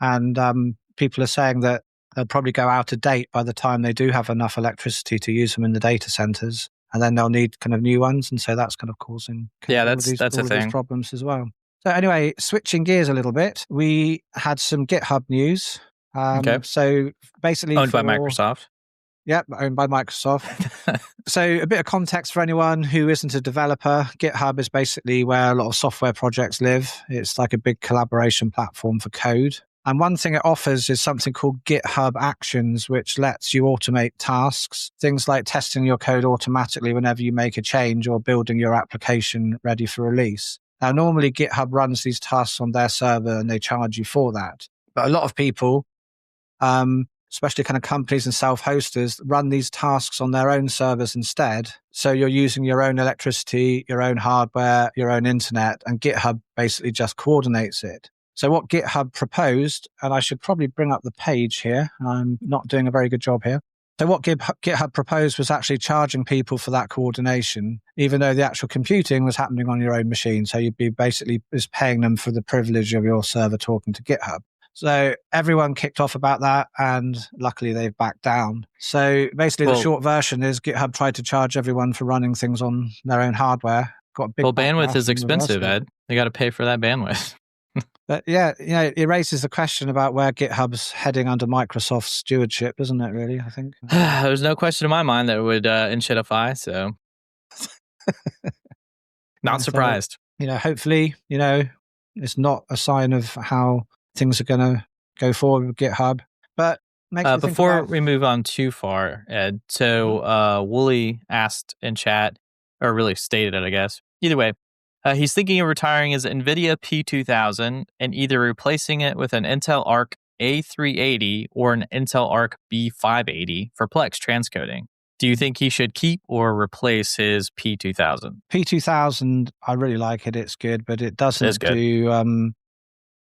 And people are saying that they'll probably go out of date by the time they do have enough electricity to use them in the data centers. and then they'll need kind of new ones, and so that's kind of causing all of these problems as well. So anyway, switching gears a little bit, we had some GitHub news. So basically, owned by Microsoft. Yep, owned by Microsoft. So a bit of context for anyone who isn't a developer. GitHub is basically where a lot of software projects live. It's like a big collaboration platform for code. And one thing it offers is something called GitHub Actions, which lets you automate tasks, things like testing your code automatically whenever you make a change or building your application ready for release. Now, normally GitHub runs these tasks on their server and they charge you for that. But a lot of people, especially kind of companies and self-hosters, run these tasks on their own servers instead. So you're using your own electricity, your own hardware, your own internet, and GitHub basically just coordinates it. So what GitHub proposed, and I should probably bring up the page here. I'm not doing a very good job here. So what GitHub proposed was actually charging people for that coordination, even though the actual computing was happening on your own machine. So you'd be basically just paying them for the privilege of your server talking to GitHub. So everyone kicked off about that, and luckily they've backed down. So basically the short version is GitHub tried to charge everyone for running things on their own hardware. Got a big bandwidth is expensive, Ed. They got to pay for that bandwidth. But yeah, it raises the question about where GitHub's heading under Microsoft's stewardship, doesn't it, really, I think? There's no question in my mind that it would inshitify, so not surprised. So, hopefully, it's not a sign of how things are going to go forward with GitHub. But before we move on too far, Ed, so Wooly asked in chat, or really stated it, I guess. Either way, he's thinking of retiring his NVIDIA P2000 and either replacing it with an Intel Arc A380 or an Intel Arc B580 for Plex transcoding. Do you think he should keep or replace his P2000? P2000, I really like it. It's good, but it doesn't do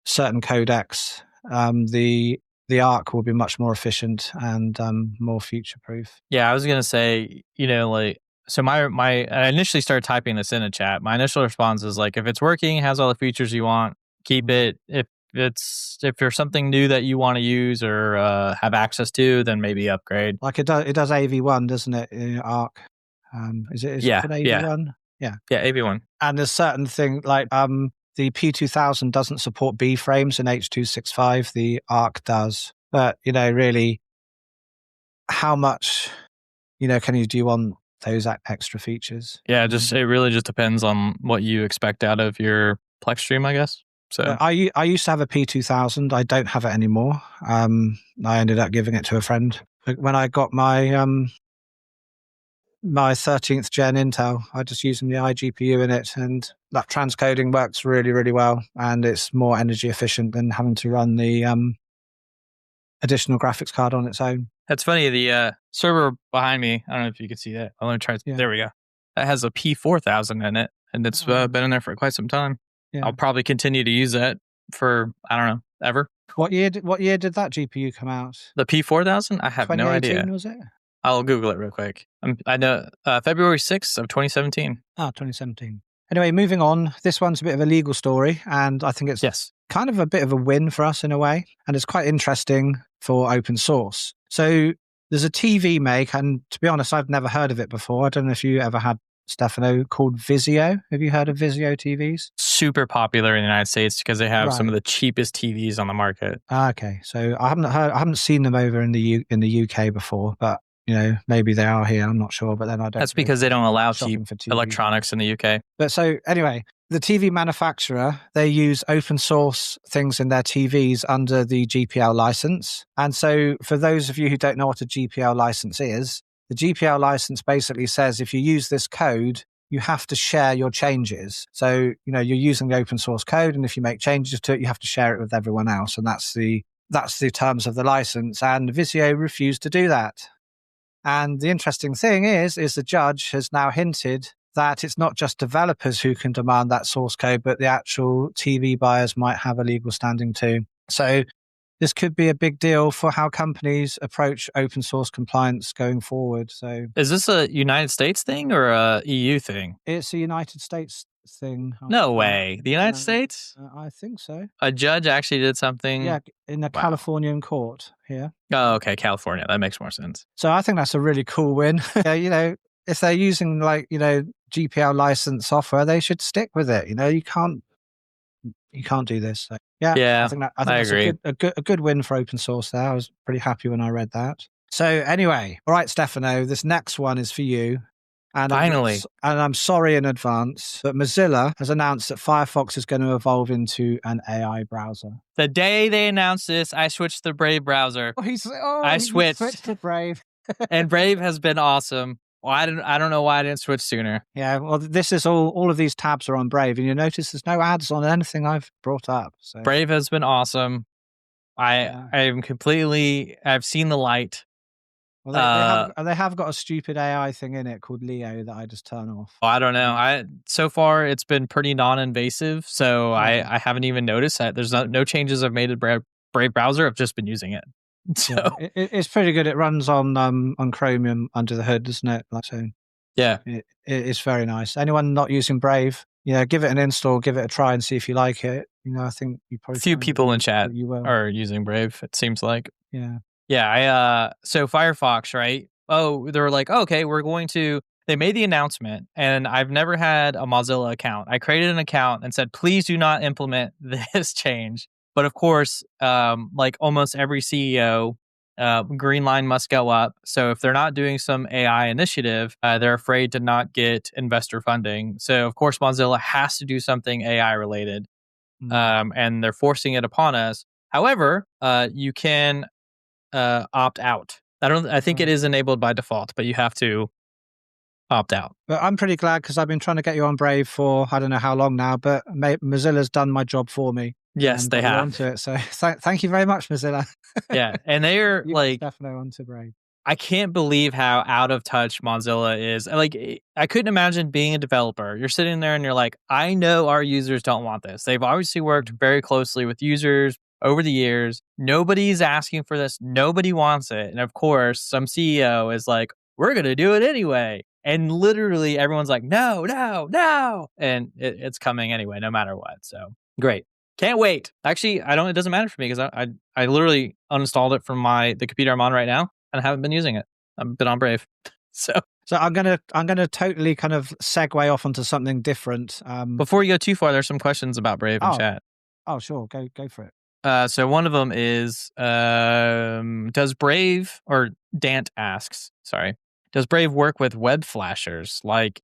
certain codecs. The Arc will be much more efficient and more future-proof. Yeah, I was going to say, so I initially started typing this in a chat. My initial response is like, if it's working, has all the features you want, keep it. If there's something new that you want to use or have access to, then maybe upgrade. Like it does AV1, doesn't it? Arc. Is it for AV1? Yeah, AV1. And there's certain thing like the P2000 doesn't support B frames in H.265. The Arc does. But really, how much do you want those extra features? Yeah, it really just depends on what you expect out of your Plex stream, I guess. So I used to have a P2000. I don't have it anymore. I ended up giving it to a friend. When I got my my 13th gen Intel, I just using the iGPU in it, and that transcoding works really, really well, and it's more energy efficient than having to run the additional graphics card on its own. That's funny. The server behind me, I don't know if you can see that. I'm going to try. Yeah. There we go. That has a P4000 in it, and it's been in there for quite some time. Yeah. I'll probably continue to use that for, I don't know, ever. What year did that GPU come out? The P4000? I have no idea. Was it? I'll Google it real quick. I know February 6th of 2017. 2017. Anyway, moving on. This one's a bit of a legal story, and I think it's kind of a bit of a win for us in a way, and it's quite interesting for open source. So there's a TV make, and to be honest, I've never heard of it before. I don't know if you ever had, Stefano, called Vizio. Have you heard of Vizio TVs? Super popular in the United States because they have some of the cheapest TVs on the market. Okay, so I haven't seen them over in the UK before, but maybe they are here. I'm not sure, but then I don't. That's because they don't allow cheap electronics in the UK. But so anyway, the TV manufacturer, they use open source things in their TVs under the GPL license. And so for those of you who don't know what a GPL license is, the GPL license basically says if you use this code, you have to share your changes. So, you're using the open source code, and if you make changes to it, you have to share it with everyone else. And that's the terms of the license. And Vizio refused to do that. And the interesting thing is the judge has now hinted that it's not just developers who can demand that source code, but the actual TV buyers might have a legal standing too. So this could be a big deal for how companies approach open source compliance going forward. So, is this a United States thing or a EU thing? It's a United States thing. No way. The United States? I think so. A judge actually did something? Yeah, in a Californian court here. Oh, okay. California. That makes more sense. So I think that's a really cool win. if they're using like, GPL licensed software, they should stick with it. You can't do this. So, Yeah, I think I that's agree. a good win for open source there. I was pretty happy when I read that. So anyway, all right, Stefano, this next one is for you. And Finally. I'm sorry in advance, but Mozilla has announced that Firefox is going to evolve into an AI browser. The day they announced this, I switched to the Brave browser. He switched to Brave. And Brave has been awesome. Well, I don't know why I didn't switch sooner. Yeah, well, this is all of these tabs are on Brave, and you notice there's no ads on anything I've brought up. So Brave has been awesome. I've seen the light. Well, they have got a stupid AI thing in it called Leo that I just turn off. I don't know. So far it's been pretty non-invasive, so I haven't even noticed that. There's no changes I've made to Brave browser. I've just been using it. So it's pretty good. It runs on Chromium under the hood, doesn't it? Yeah, it's very nice. Anyone not using Brave, give it an install, give it a try, and see if you like it. I think you probably a few people in chat you will. are using Brave. It seems like. Yeah. So Firefox, right? Oh, they were like, okay, they made the announcement, and I've never had a Mozilla account. I created an account and said, please do not implement this change. But of course, like almost every CEO, green line must go up. So if they're not doing some AI initiative, they're afraid to not get investor funding. So of course, Mozilla has to do something AI related, and they're forcing it upon us. However, you can opt out. I think it is enabled by default, but you have to opt out. But I'm pretty glad because I've been trying to get you on Brave for I don't know how long now, but Mozilla's done my job for me. Yes, they have. Onto it. So thank you very much, Mozilla. Yeah, and they're like Stefano onto Brave. I can't believe how out of touch Mozilla is. Like, I couldn't imagine being a developer. You're sitting there and you're like, I know our users don't want this. They've obviously worked very closely with users over the years. Nobody's asking for this. Nobody wants it. And of course, some CEO is like, we're going to do it anyway. And literally everyone's like, no. And it's coming anyway, no matter what. So great. Can't wait. Actually, it doesn't matter for me because I literally uninstalled it from the computer I'm on right now and haven't been using it. I've been on Brave. So I'm gonna totally kind of segue off onto something different. Before you go too far, there's some questions about Brave in chat. Oh, sure. Go for it. So one of them is, does Brave, or Dant asks, sorry, does Brave work with web flashers like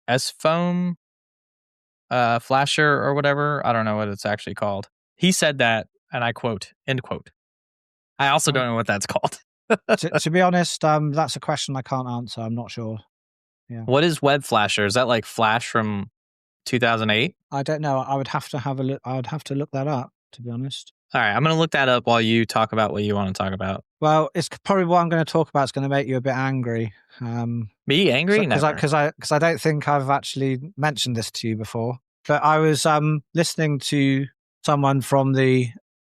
S-Foam, Flasher or whatever? I don't know what it's actually called. He said that, and I quote, end quote. I also don't know what that's called. to be honest, that's a question I can't answer. I'm not sure. Yeah. What is web flasher? Is that like Flash from 2008? I don't know. I would have to have a look. I would have to look that up, to be honest. All right, I'm going to look that up while you talk about what you want to talk about. Well, it's probably what I'm going to talk about is going to make you a bit angry. Me angry? Because I don't think I've actually mentioned this to you before. But I was listening to someone from the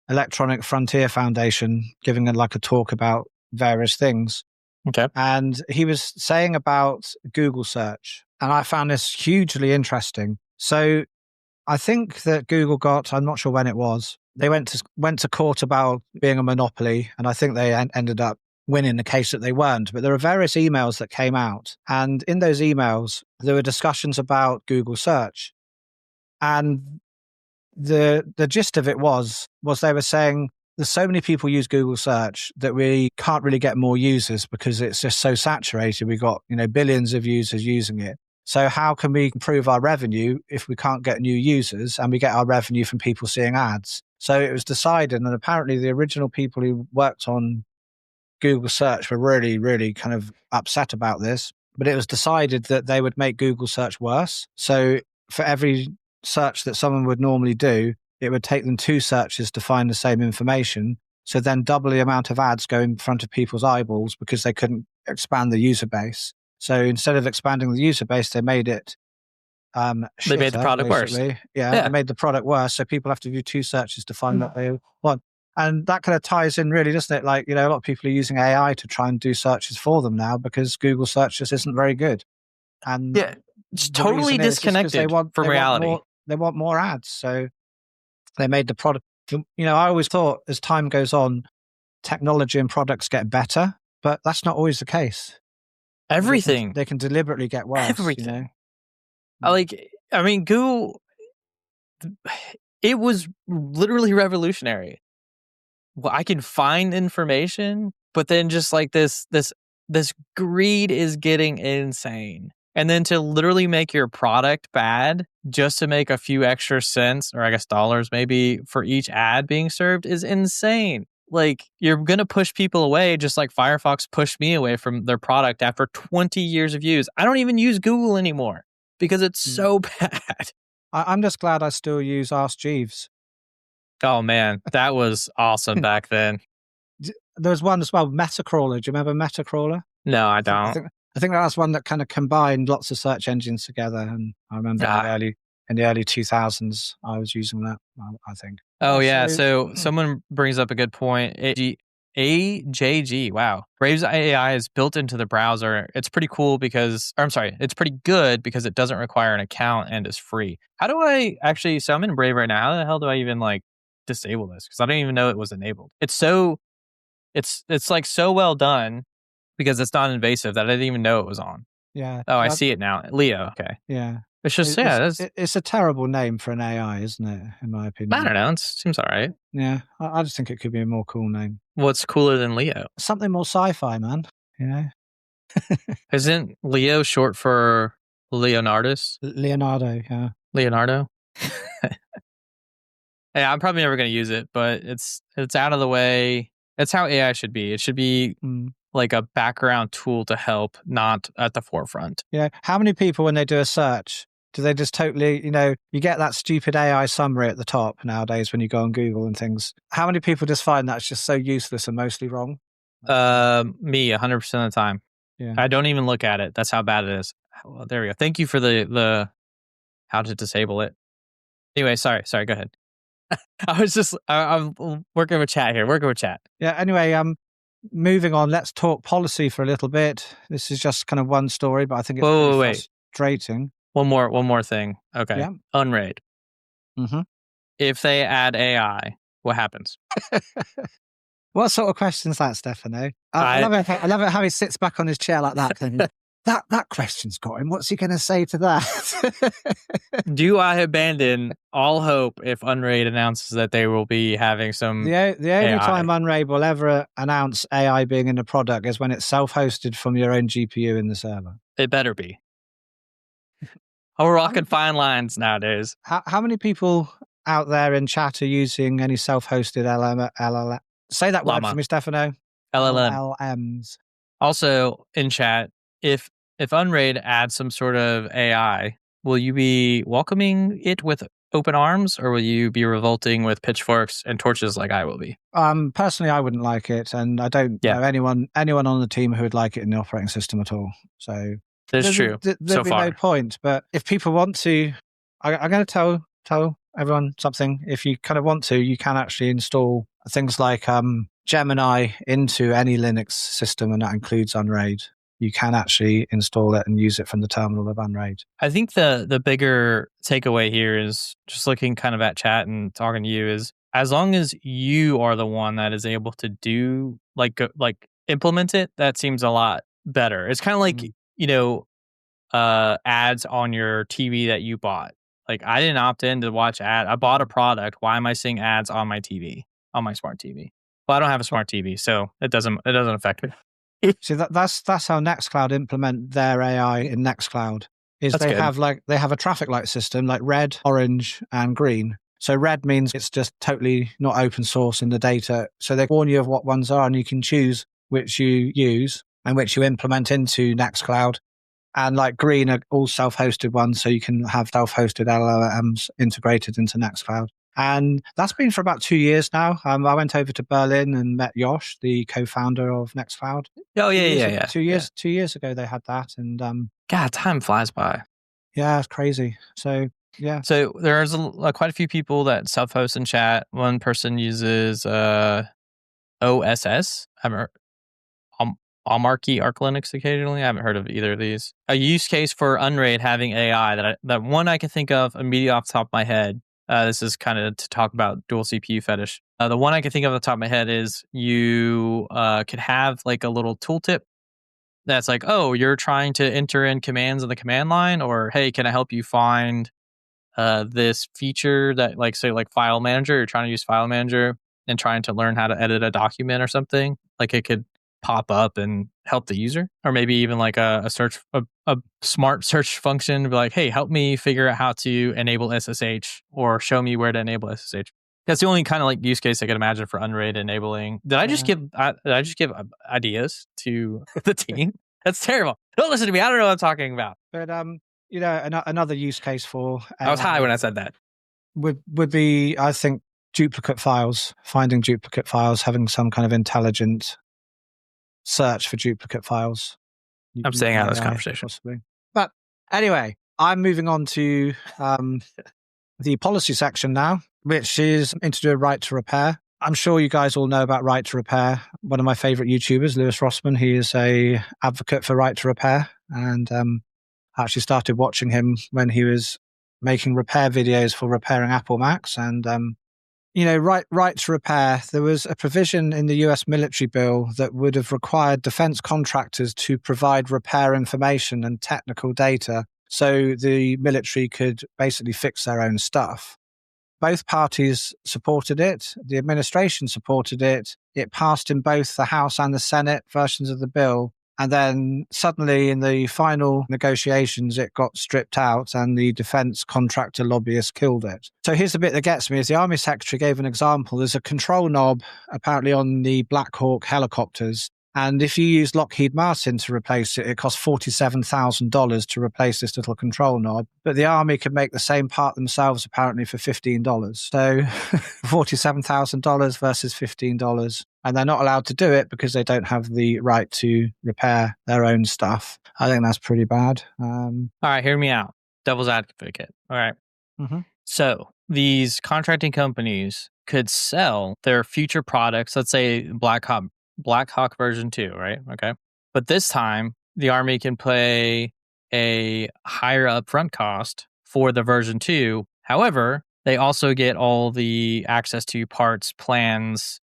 Electronic Frontier Foundation giving a talk about various things. Okay. And he was saying about Google search, and I found this hugely interesting. So I think that Google I'm not sure when it was, they went to court about being a monopoly, and I think they ended up winning the case that they weren't. But there are various emails that came out, and in those emails, there were discussions about Google search. And the gist of it was they were saying there's so many people use Google search that we can't really get more users because it's just so saturated. We've got, billions of users using it. So how can we improve our revenue if we can't get new users and we get our revenue from people seeing ads? So it was decided, and apparently the original people who worked on Google search were really, really kind of upset about this, but it was decided that they would make Google search worse. So for every search that someone would normally do, it would take them 2 searches to find the same information. So then double the amount of ads go in front of people's eyeballs because they couldn't expand the user base. So instead of expanding the user base, they made it shitter, they made the product basically. worse. Yeah, they made the product worse. So people have to do 2 searches to find what they want. And that kind of ties in really, doesn't it? A lot of people are using AI to try and do searches for them now because Google search just isn't very good. And yeah, it's totally disconnected from reality. They want more ads. So they made the product. I always thought as time goes on, technology and products get better, but that's not always the case. Everything. They can deliberately get worse. Everything. You know? I mean, Google, it was literally revolutionary. Well, I can find information, but then just like this greed is getting insane. And then to literally make your product bad just to make a few extra cents, or I guess dollars maybe, for each ad being served is insane. Like, you're going to push people away just like Firefox pushed me away from their product after 20 years of use. I don't even use Google anymore because it's so bad. I'm just glad I still use Ask Jeeves. Oh, man, that was awesome back then. There was one as well, Metacrawler. Do you remember Metacrawler? No, I don't. I think that's one that kind of combined lots of search engines together. And I remember in the early 2000s, I was using that, I think. Oh, yeah. So someone brings up a good point. AJG, wow. Brave's AI is built into the browser. It's pretty cool because, or I'm sorry, it's pretty good because it doesn't require an account and is free. How do I actually, so I'm in Brave right now. How the hell do I even like disable this? Because I don't even know it was enabled. It's like so well done because it's not invasive that I didn't even know it was on. Yeah. Oh, I see it now. Leo. Okay. Yeah. It's just, it's a terrible name for an AI, isn't it? In my opinion. I don't know. It seems all right. Yeah. I just think it could be a more cool name. What's cooler than Leo? Something more sci-fi, man. You know? Isn't Leo short for Leonardus? Leonardo, yeah. Leonardo? Hey, I'm probably never going to use it, but it's out of the way. That's how AI should be. It should be like a background tool to help, not at the forefront. Yeah. How many people, when they do a search, do they just totally, you get that stupid AI summary at the top nowadays when you go on Google and things. How many people just find that's just so useless and mostly wrong? Me, 100% of the time. Yeah. I don't even look at it. That's how bad it is. Well, there we go. Thank you for the how to disable it. Anyway, sorry, go ahead. I'm working with chat here. Yeah. Anyway, moving on. Let's talk policy for a little bit. This is just kind of one story, but I think it's frustrating. One more thing. Okay. Yeah. Unraid. Mm-hmm. If they add AI, what happens? What sort of question is that, Stefano? I love it how he sits back on his chair like that. That question's got him. What's he going to say to that? Do I abandon all hope if Unraid announces that they will be having some The only time Unraid will ever announce AI being in a product is when it's self-hosted from your own GPU in the server. It better be. We're walking fine lines nowadays. How many people out there in chat are using any self-hosted LLM? Say that word for me, Stefano. LLMs. Also, in chat, if Unraid adds some sort of AI, will you be welcoming it with open arms, or will you be revolting with pitchforks and torches like I will be? Personally, I wouldn't like it, and I don't know anyone on the team who would like it in the operating system at all. So that's true. There'd be no point. But if people want to, I'm going to tell everyone something. If you kind of want to, you can actually install things like Gemini into any Linux system, and that includes Unraid. You can actually install it and use it from the terminal of Unraid. I think the bigger takeaway here is just looking kind of at chat and talking to you is, as long as you are the one that is able to do like implement it, that seems a lot better. It's kind of like, ads on your TV that you bought. Like, I didn't opt in to watch I bought a product. Why am I seeing ads on my TV, on my smart TV? Well, I don't have a smart TV, so it doesn't affect me. See, that's how Nextcloud implement their AI in Nextcloud. They have a traffic light system like red, orange, and green. So red means it's just totally not open source in the data. So they warn you of what ones are, and you can choose which you use and which you implement into Nextcloud. And like green are all self-hosted ones, so you can have self-hosted LLMs integrated into Nextcloud. And that's been for about 2 years now. I went over to Berlin and met Josh, the co-founder of Nextcloud. Oh, yeah. 2 years ago they had that. And God, time flies by. Yeah, it's crazy. So, yeah. So there's quite a few people that self-host in chat. One person uses OSS. I haven't heard. Almarkey Arc Linux occasionally. I haven't heard of either of these. A use case for Unraid having AI that one I can think of immediately off the top of my head. This is kind of to talk about dual CPU fetish. The one I can think of off the top of my head is you could have like a little tooltip that's like, oh, you're trying to enter in commands in the command line, or hey, can I help you find this feature that, like, say, like file manager, you're trying to use file manager and trying to learn how to edit a document or something, like it could pop up and help the user. Or maybe even like a search, a smart search function, be like, hey, help me figure out how to enable SSH, or show me where to enable SSH. That's the only kind of like use case I could imagine for Unraid enabling. Did I just give ideas to the team? That's terrible. Don't listen to me. I don't know what I'm talking about. But another use case for AI I was high when I said that. would be, I think, duplicate files, finding duplicate files, having some kind of intelligent search for duplicate files. I'm staying out of this conversation. Possibly. But anyway, I'm moving on to the policy section now, which is to do a right to repair. I'm sure you guys all know about right to repair. One of my favorite YouTubers, Lewis Rossman, he is a advocate for right to repair, and I actually started watching him when he was making repair videos for repairing Apple Macs. And right to repair, there was a provision in the US military bill that would have required defense contractors to provide repair information and technical data so the military could basically fix their own stuff. Both parties supported it. The administration supported it. It passed in both the House and the Senate versions of the bill. And then suddenly in the final negotiations, it got stripped out and the defense contractor lobbyists killed it. So here's the bit that gets me is the Army Secretary gave an example. There's a control knob apparently on the Black Hawk helicopters. And if you use Lockheed Martin to replace it, it costs $47,000 to replace this little control knob. But the Army could make the same part themselves apparently for $15. So $47,000 versus $15. And they're not allowed to do it because they don't have the right to repair their own stuff. I think that's pretty bad. All right, hear me out. Devil's advocate. All right. Mm-hmm. So these contracting companies could sell their future products, let's say Black Hawk version 2, right? Okay. But this time, the Army can pay a higher upfront cost for the version 2. However, they also get all the access to parts, plans,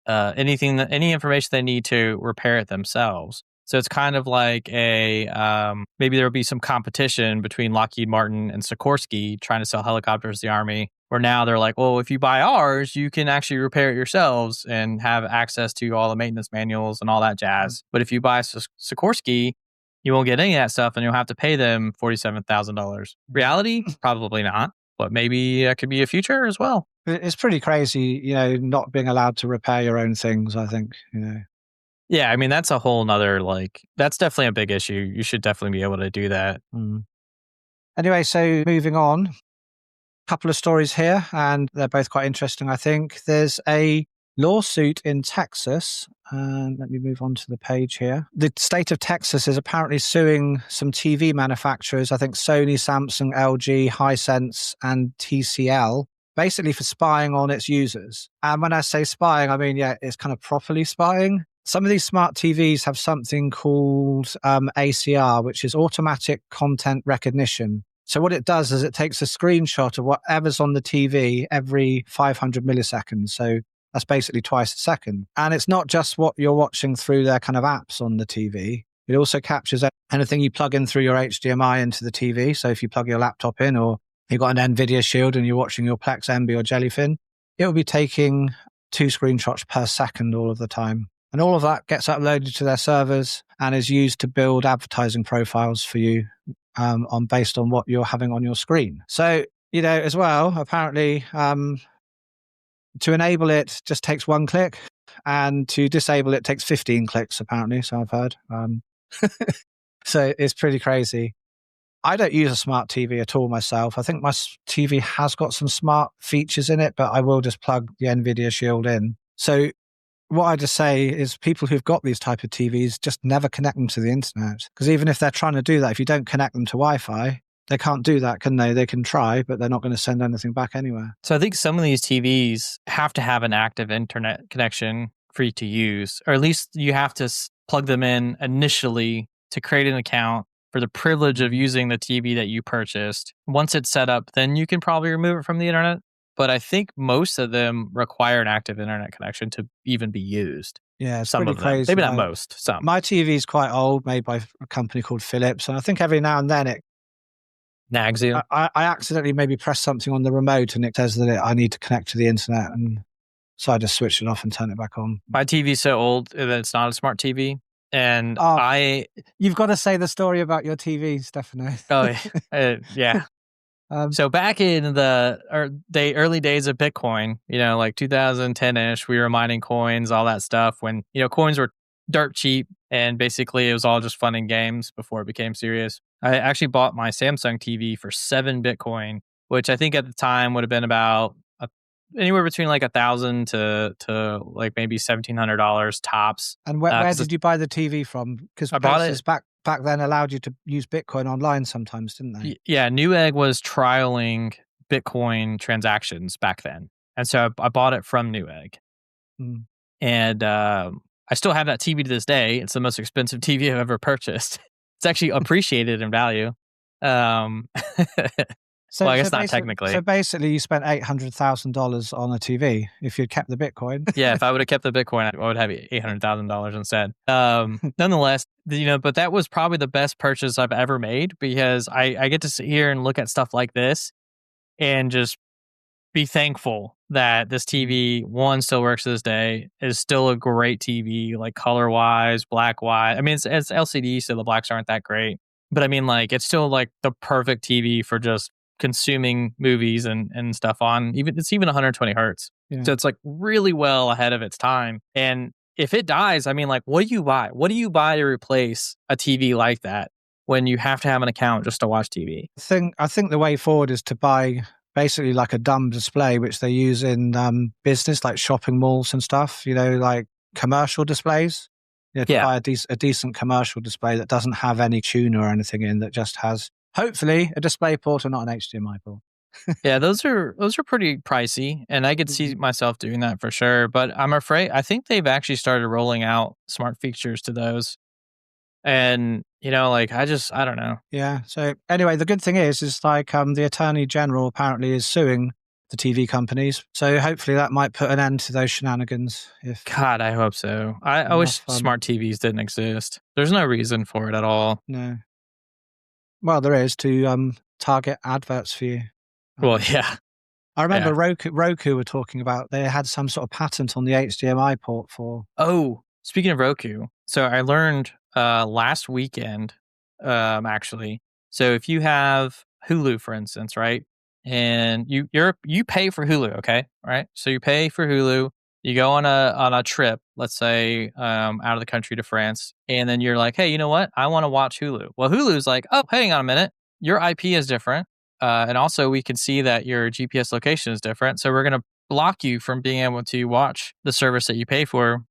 any information they need to repair it themselves. So it's kind of like maybe there will be some competition between Lockheed Martin and Sikorsky trying to sell helicopters to the Army, where now they're like, well, if you buy ours, you can actually repair it yourselves and have access to all the maintenance manuals and all that jazz. But if you buy Sikorsky, you won't get any of that stuff and you'll have to pay them $47,000. Reality? Probably not. But maybe that could be a future as well. It's pretty crazy, not being allowed to repair your own things, I think, Yeah, I mean, that's a whole nother, that's definitely a big issue. You should definitely be able to do that. Anyway, so moving on, a couple of stories here, and they're both quite interesting, I think. There's a lawsuit in Texas. Let me move on to the page here. The state of Texas is apparently suing some TV manufacturers, I think Sony, Samsung, LG, Hisense, and TCL, basically for spying on its users. And when I say spying, I mean, it's kind of properly spying. Some of these smart TVs have something called ACR, which is automatic content recognition. So what it does is it takes a screenshot of whatever's on the TV every 500 milliseconds. So that's basically twice a second. And it's not just what you're watching through their kind of apps on the TV. It also captures anything you plug in through your HDMI into the TV. So if you plug your laptop in, or you've got an NVIDIA Shield and you're watching your Plex Envy or Jellyfin, it will be taking 2 screenshots per second all of the time. And all of that gets uploaded to their servers and is used to build advertising profiles for you based on what you're having on your screen. So, as well, apparently, to enable it just takes 1 click, and to disable it takes 15 clicks, apparently. So I've heard. So it's pretty crazy. I don't use a smart TV at all myself. I think my TV has got some smart features in it, but I will just plug the NVIDIA Shield in. So what I just say is people who've got these type of TVs, just never connect them to the internet. Because even if they're trying to do that, if you don't connect them to Wi-Fi, they can't do that, can they? They can try, but they're not going to send anything back anywhere. So I think some of these TVs have to have an active internet connection for you to use, or at least you have to plug them in initially to create an account for the privilege of using the TV that you purchased. Once it's set up, then you can probably remove it from the internet. But I think most of them require an active internet connection to even be used. Yeah, it's Some pretty of them, crazy. maybe not Like, most. Some. my TV is quite old, made by a company called Philips, and I think every now and then Nags you. I accidentally maybe press something on the remote and it says that I need to connect to the internet, and so I just switch it off and turn it back on. My TV's so old that it's not a smart TV, and you've got to say the story about your TV, Stefano. Yeah. So back in the early days of Bitcoin, like 2010-ish, we were mining coins, all that stuff, when, coins were dirt cheap, and basically it was all just fun and games before it became serious. I actually bought my Samsung TV for 7 Bitcoin, which I think at the time would have been about anywhere between like $1,000 to like maybe $1,700 tops. And where did you buy the TV from? Because I bought it back then allowed you to use Bitcoin online sometimes, didn't they? Yeah, Newegg was trialing Bitcoin transactions back then, and so I bought it from Newegg. And I still have that TV to this day. It's the most expensive TV I've ever purchased. It's actually appreciated in value. Well, I guess not technically. So basically, you spent $800,000 on a TV if you'd kept the Bitcoin. Yeah, if I would have kept the Bitcoin, I would have $800,000 instead. Nonetheless, but that was probably the best purchase I've ever made, because I get to sit here and look at stuff like this and just be thankful that this TV, one, still works to this day, is still a great TV, like color-wise, black-wise. I mean, it's LCD, so the blacks aren't that great. But I mean, like, it's still like the perfect TV for just consuming movies and stuff on. It's even 120 hertz. Yeah. So it's like really well ahead of its time. And if it dies, I mean, like, what do you buy? What do you buy to replace a TV like that when you have to have an account just to watch TV? I think the way forward is to buy basically like a dumb display, which they use in business, like shopping malls and stuff, like commercial displays. Buy a decent commercial display that doesn't have any tuner or anything in, that just has, hopefully, a display port and not an HDMI port. Yeah, those are pretty pricey, and I could see myself doing that for sure. But I think they've actually started rolling out smart features to those. And, like, I don't know. Yeah. So anyway, the good thing is like the Attorney General apparently is suing the TV companies. So hopefully that might put an end to those shenanigans. God, I hope so. I wish smart TVs didn't exist. There's no reason for it at all. No. Well, there is, to target adverts for you. Well, yeah. I remember Roku were talking about, they had some sort of patent on the HDMI port for. Oh, speaking of Roku, so I learned last weekend, actually. So if you have Hulu, for instance, right, and you pay for Hulu, okay, right? So you pay for Hulu. You go on a trip, let's say out of the country to France, and then you're like, hey, you know what? I want to watch Hulu. Well, Hulu's like, oh, hang on a minute, your IP is different, and also we can see that your GPS location is different, so we're going to block you from being able to watch the service that you pay for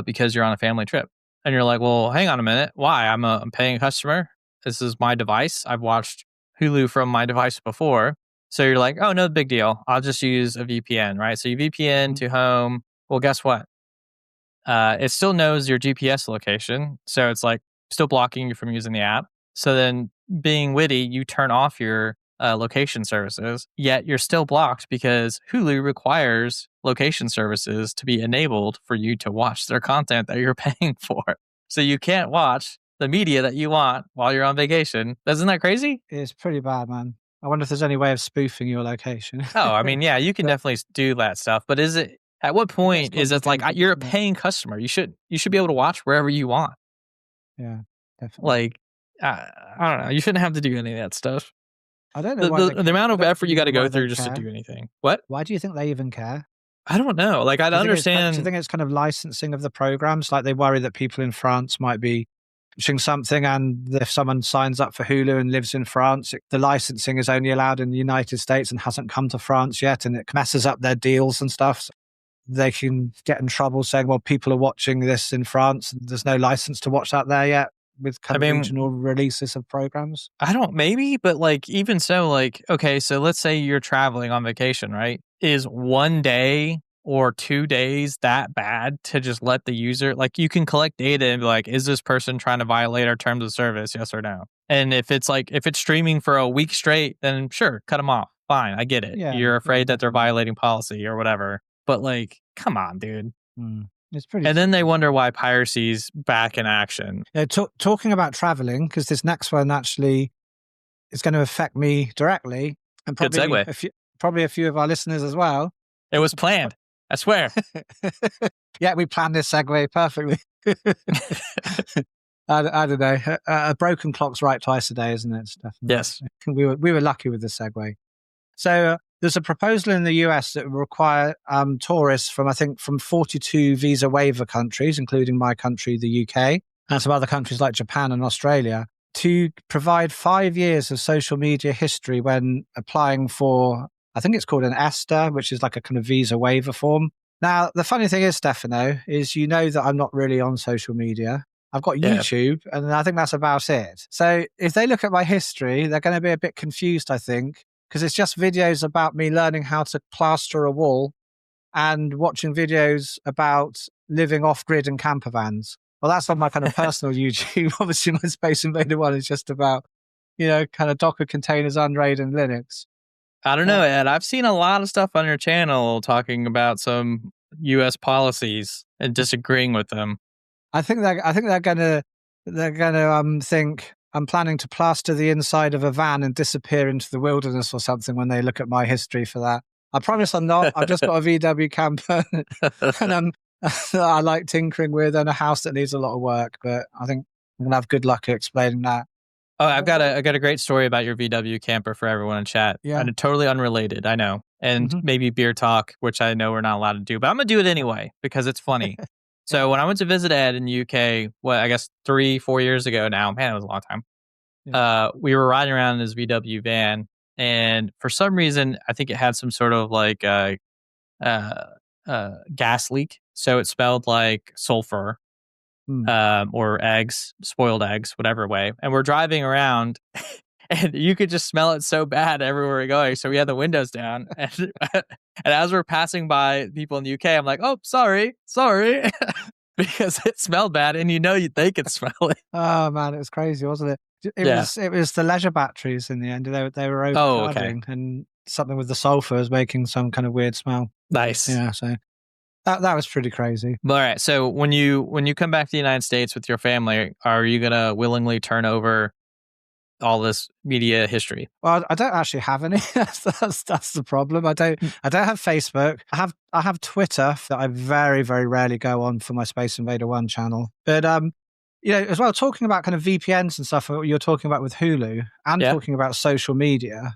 because you're on a family trip. And you're like, well, hang on a minute. Why? I'm a paying customer. This is my device. I've watched Hulu from my device before. So you're like, oh, no big deal. I'll just use a VPN, right? So you VPN to home. Well, guess what? It still knows your GPS location. So it's like still blocking you from using the app. So then, being witty, you turn off your location services, yet you're still blocked because Hulu requires location services to be enabled for you to watch their content that you're paying for. So you can't watch the media that you want while you're on vacation. Isn't that crazy? It's pretty bad, man. I wonder if there's any way of spoofing your location. Oh, I mean, yeah, you can definitely do that stuff. But is it, at what point is it like you're a paying customer? You should be able to watch wherever you want. Yeah, definitely. Like, I don't know. You shouldn't have to do any of that stuff. I don't know the amount of effort you got to go through just to do anything. What? Why do you think they even care? I don't know. Like, I understand. Do you think it's kind of licensing of the programs? Like, they worry that people in France might be watching something, and if someone signs up for Hulu and lives in France, the licensing is only allowed in the United States and hasn't come to France yet, and it messes up their deals and stuff. So they can get in trouble saying, well, people are watching this in France, and there's no license to watch that there yet, with kind of regional releases of programs. Maybe, but like, even so, like, okay, so let's say you're traveling on vacation, right? Is 1 day or 2 days that bad to just let the user, like, you can collect data and be like, is this person trying to violate our terms of service? Yes or no? And if it's streaming for a week straight, then sure, cut them off. Fine, I get it. Yeah, you're afraid that they're violating policy or whatever. But like, come on, dude. It's pretty. And then they wonder why piracy's back in action. Talking about traveling, because this next one actually is going to affect me directly, and Good probably segue. probably a few of our listeners as well. It was planned. I swear. Yeah, we planned this segue perfectly. I don't know. A broken clock's right twice a day, isn't it, Stefano? Yes. We were lucky with the segue. So there's a proposal in the US that will require tourists from 42 visa waiver countries, including my country, the UK, and some other countries like Japan and Australia, to provide 5 years of social media history when applying for, I think it's called an ESTA, which is like a kind of visa waiver form. Now, the funny thing is, Stefano, is you know that I'm not really on social media. I've got YouTube, and I think that's about it. So if they look at my history, they're going to be a bit confused, I think, because it's just videos about me learning how to plaster a wall and watching videos about living off-grid in camper vans. Well, that's on my kind of personal YouTube. Obviously, my Space Invader one is just about, kind of Docker containers, Unraid, and Linux. I don't know, Ed. I've seen a lot of stuff on your channel talking about some U.S. policies and disagreeing with them. I think they're gonna think I'm planning to plaster the inside of a van and disappear into the wilderness or something when they look at my history for that. I promise I'm not. I've just got a VW camper and I like tinkering with, and a house that needs a lot of work. But I think I'm gonna have good luck explaining that. Oh, I've got a great story about your VW camper for everyone in chat. Yeah. And totally unrelated, I know. And maybe beer talk, which I know we're not allowed to do, but I'm going to do it anyway because it's funny. So when I went to visit Ed in the UK, I guess 3-4 years ago now, man, it was a long time. Yeah. We were riding around in his VW van, and for some reason, I think it had some sort of like gas leak. So it smelled like sulfur. Or eggs, spoiled eggs, whatever way. And we're driving around and you could just smell it so bad everywhere we're going. So we had the windows down. And as we're passing by people in the UK, I'm like, oh, sorry. Because it smelled bad and they could smell it. Oh, man, it was crazy, wasn't it? It was the leisure batteries in the end. They were overcharging and something with the sulfur was making some kind of weird smell. Nice. Yeah, so... That was pretty crazy. All right. So when you come back to the United States with your family, are you going to willingly turn over all this media history? Well, I don't actually have any. That's the problem. I don't have Facebook. I have Twitter that I very, very rarely go on for my Space Invader 1 channel. But as well, talking about kind of VPNs and stuff you're talking about with Hulu and talking about social media.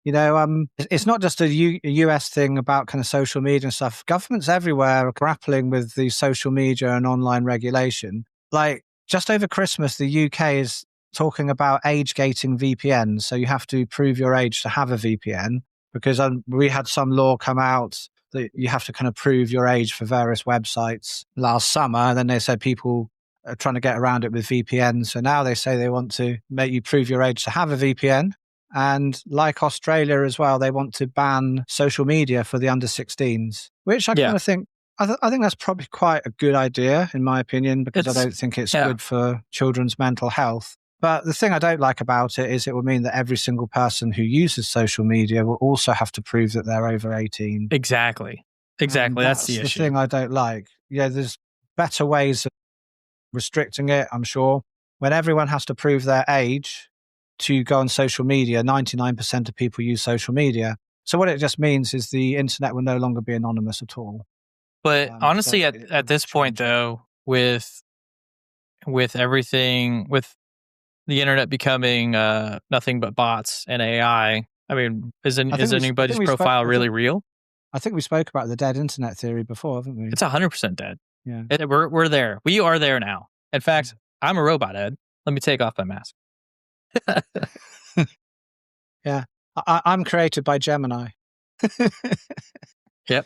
It's not just a US thing about kind of social media and stuff. Governments everywhere are grappling with the social media and online regulation. Like just over Christmas, the UK is talking about age gating VPNs. So you have to prove your age to have a VPN because we had some law come out that you have to kind of prove your age for various websites last summer. And then they said people are trying to get around it with VPNs. So now they say they want to make you prove your age to have a VPN. And like Australia as well, they want to ban social media for the under 16s, which I kind of think, I think that's probably quite a good idea, in my opinion, because I don't think it's good for children's mental health. But the thing I don't like about it is it will mean that every single person who uses social media will also have to prove that they're over 18. Exactly. That's the issue. The thing I don't like. Yeah, there's better ways of restricting it, I'm sure. When everyone has to prove their age to go on social media, 99% of people use social media. So what it just means is the internet will no longer be anonymous at all. But honestly, at this point, though, with everything, with the internet becoming nothing but bots and AI, I mean, is anybody's profile really real? I think we spoke about the dead internet theory before, haven't we? It's 100% dead. Yeah, we're there. We are there now. In fact, I'm a robot, Ed. Let me take off my mask. Yeah, I'm created by Gemini. Yep.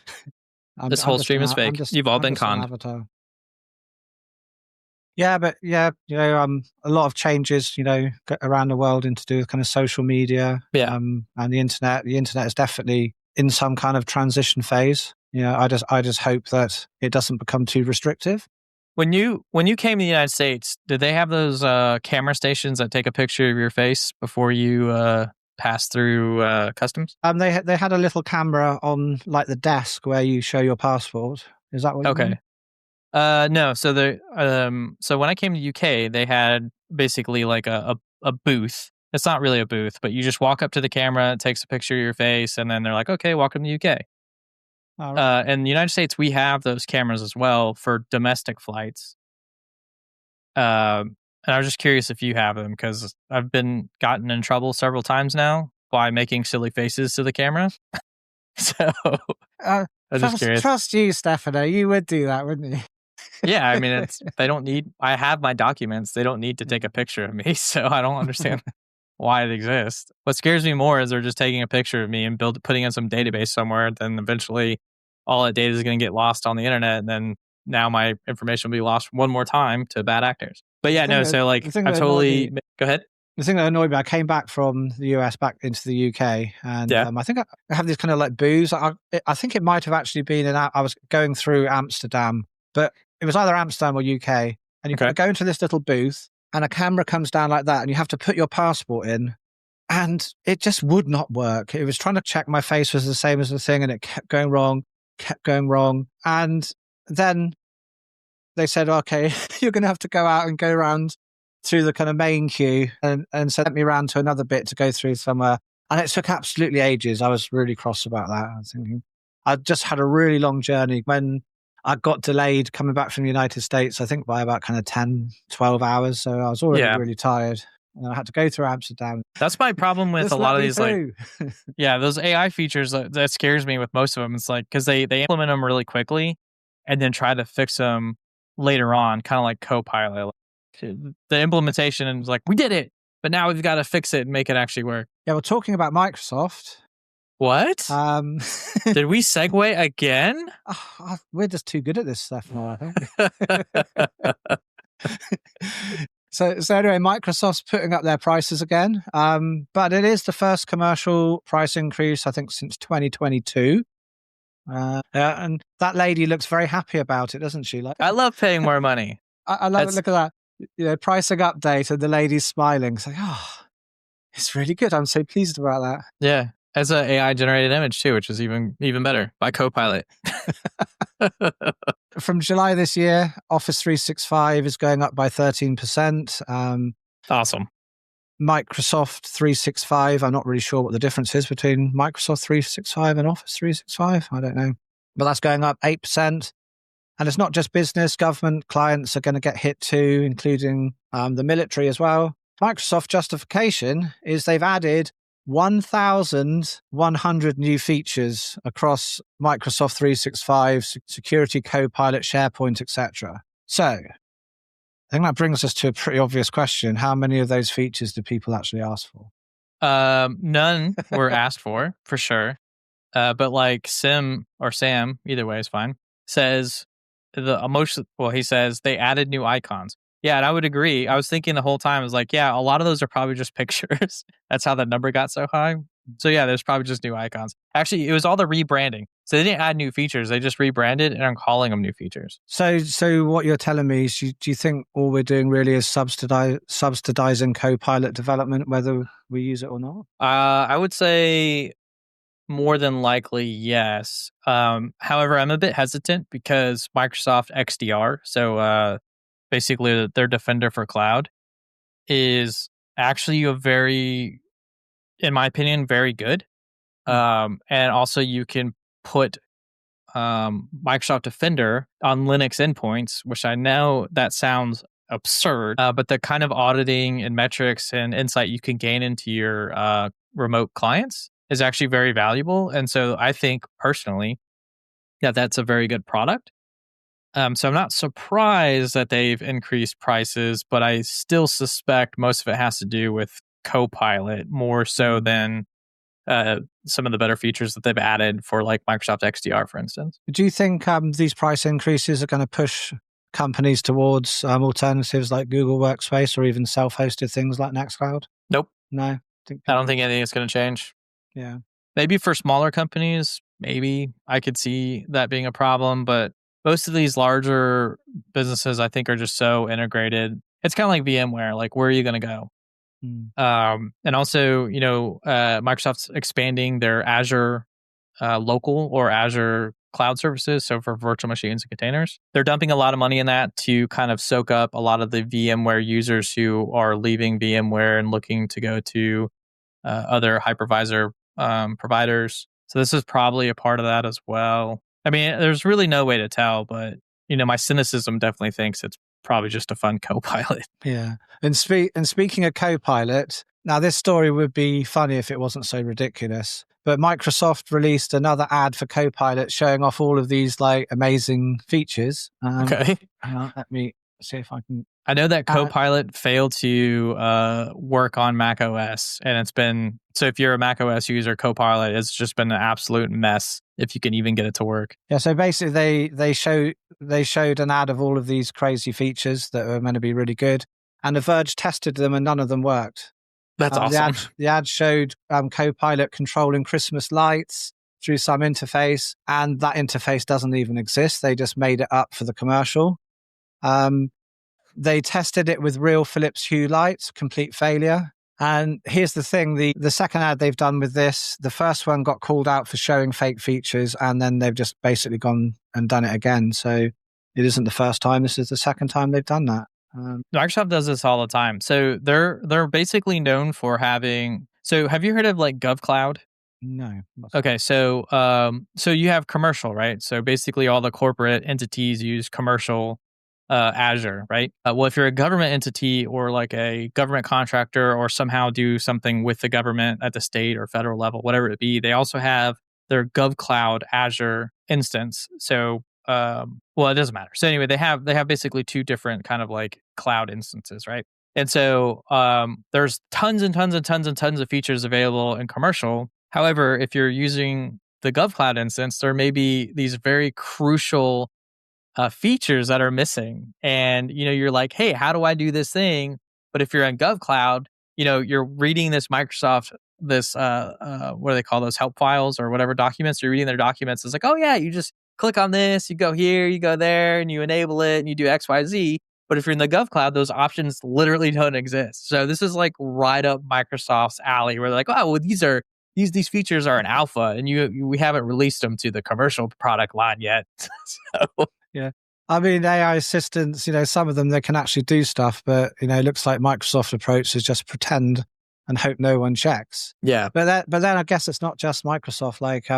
This whole stream is fake. You've all been conned. Avatar. Yeah, but a lot of changes, around the world to do with kind of social media. Yeah. And the internet. The internet is definitely in some kind of transition phase. I just hope that it doesn't become too restrictive. When you came to the United States, did they have those camera stations that take a picture of your face before you pass through customs? They had a little camera on like the desk where you show your passport. Is that what you mean? No. So when I came to UK, they had basically like a booth. It's not really a booth, but you just walk up to the camera, it takes a picture of your face, and then they're like, "Okay, welcome to UK." All right. In the United States, we have those cameras as well for domestic flights. And I was just curious if you have them because I've been gotten in trouble several times now by making silly faces to the camera. So Uh, I'm just curious. trust you, Stefano. You would do that, wouldn't you? Yeah, I mean, they don't need. I have my documents. They don't need to take a picture of me, so I don't understand why it exists. What scares me more is they're just taking a picture of me and putting in some database somewhere. Then eventually, all that data is going to get lost on the internet, and then now my information will be lost one more time to bad actors. But yeah, no. So like, The thing I'm that annoyed me, totally. Go ahead. the thing that annoyed me, I came back from the US back into the UK, and Yeah. I think I have these kind of like booths. I think it might have actually been I was going through Amsterdam, but it was either Amsterdam or UK, and you Okay. go into this little booth, and a camera comes down like that, and you have to put your passport in, and it just would not work. It was trying to check my face was the same as the thing, and it kept going wrong, and then they said, okay, you're going to have to go out and go around through the kind of main queue and sent me around to another bit to go through somewhere. And it took absolutely ages. I was really cross about that. I was thinking, I just had a really long journey. When I got delayed coming back from the United States, I think by about kind of 10, 12 hours. So I was already really tired. And I had to go through Amsterdam. That's my problem with a lot of these, like, yeah, those AI features that scares me with most of them. It's like, because they implement them really quickly and then try to fix them later on, kind of like Copilot. The implementation is like, we did it, but now we've got to fix it and make it actually work. Yeah, we're talking about Microsoft. What? Did we segue again? We're just too good at this stuff now, I think. So anyway, Microsoft's putting up their prices again, but it is the first commercial price increase, I think, since 2022. And that lady looks very happy about it, doesn't she? Like, I love paying more money. I love it. Look at that, pricing update, and the lady's smiling. It's like, it's really good. I'm so pleased about that. Yeah, as an AI generated image too, which is even better by Copilot. From July this year, Office 365 is going up by 13%. Awesome. Microsoft 365, I'm not really sure what the difference is between Microsoft 365 and Office 365. I don't know. But that's going up 8%. And it's not just business, government clients are going to get hit too, including the military as well. Microsoft justification is they've added 1,100 new features across Microsoft 365, Security Copilot, SharePoint, etc. So I think that brings us to a pretty obvious question. How many of those features do people actually ask for? None were asked for sure. But like Sam, either way is fine, says he says they added new icons. Yeah, and I would agree. I was thinking the whole time, I was like, yeah, a lot of those are probably just pictures. That's how the number got so high. So yeah, there's probably just new icons. Actually, it was all the rebranding. So they didn't add new features. They just rebranded and are calling them new features. So what you're telling me is, do you think all we're doing really is subsidizing Copilot development, whether we use it or not? I would say more than likely, yes. However, I'm a bit hesitant because Microsoft XDR, so basically their Defender for Cloud, is actually in my opinion, very good. And also you can put Microsoft Defender on Linux endpoints, which I know that sounds absurd, but the kind of auditing and metrics and insight you can gain into your remote clients is actually very valuable. And so I think personally that that's a very good product. So I'm not surprised that they've increased prices, but I still suspect most of it has to do with Copilot more so than some of the better features that they've added for like Microsoft XDR, for instance. Do you think these price increases are going to push companies towards alternatives like Google Workspace or even self-hosted things like Nextcloud? Nope. No. I don't think anything is going to change. Yeah. Maybe for smaller companies, maybe I could see that being a problem, but most of these larger businesses, I think, are just so integrated. It's kind of like VMware. Like, where are you going to go? And also, Microsoft's expanding their Azure local or Azure cloud services, so for virtual machines and containers. They're dumping a lot of money in that to kind of soak up a lot of the VMware users who are leaving VMware and looking to go to other hypervisor providers. So this is probably a part of that as well. I mean, there's really no way to tell, but my cynicism definitely thinks it's probably just a fun Copilot. Yeah. And speaking of Copilot, now this story would be funny if it wasn't so ridiculous. But Microsoft released another ad for Copilot showing off all of these like amazing features. Okay. Hang on, let me see if I can. I know that Copilot failed to work on Mac OS, and it's been, so if you're a Mac OS user, Copilot has just been an absolute mess if you can even get it to work. Yeah, so basically they showed an ad of all of these crazy features that were meant to be really good, and The Verge tested them and none of them worked. That's awesome. The ad showed Copilot controlling Christmas lights through some interface, and that interface doesn't even exist. They just made it up for the commercial. They tested it with real Philips Hue lights, complete failure. And here's the thing, the second ad they've done with this, the first one got called out for showing fake features, and then they've just basically gone and done it again. So it isn't the first time, this is the second time they've done that. Microsoft does this all the time. So they're basically known for having, so have you heard of like GovCloud? No. Okay, so you have commercial, right? So basically all the corporate entities use commercial Azure, right? Well, if you're a government entity or like a government contractor or somehow do something with the government at the state or federal level, whatever it be, they also have their GovCloud Azure instance. So, well, it doesn't matter. So anyway, they have basically two different kind of like cloud instances, right? And so there's tons and tons and tons and tons of features available in commercial. However, if you're using the GovCloud instance, there may be these very crucial features that are missing. And, you're like, hey, how do I do this thing? But if you're in GovCloud, you're reading this Microsoft, this, what do they call those, help files or whatever documents, you're reading their documents. It's like, oh yeah, you just click on this, you go here, you go there, and you enable it, and you do X, Y, Z. But if you're in the GovCloud, those options literally don't exist. So this is like right up Microsoft's alley where they're like, oh, well, these features are in alpha, and we haven't released them to the commercial product line yet. So yeah. I mean, AI assistants, some of them, they can actually do stuff, but, it looks like Microsoft's approach is just pretend and hope no one checks. Yeah. But then I guess it's not just Microsoft, like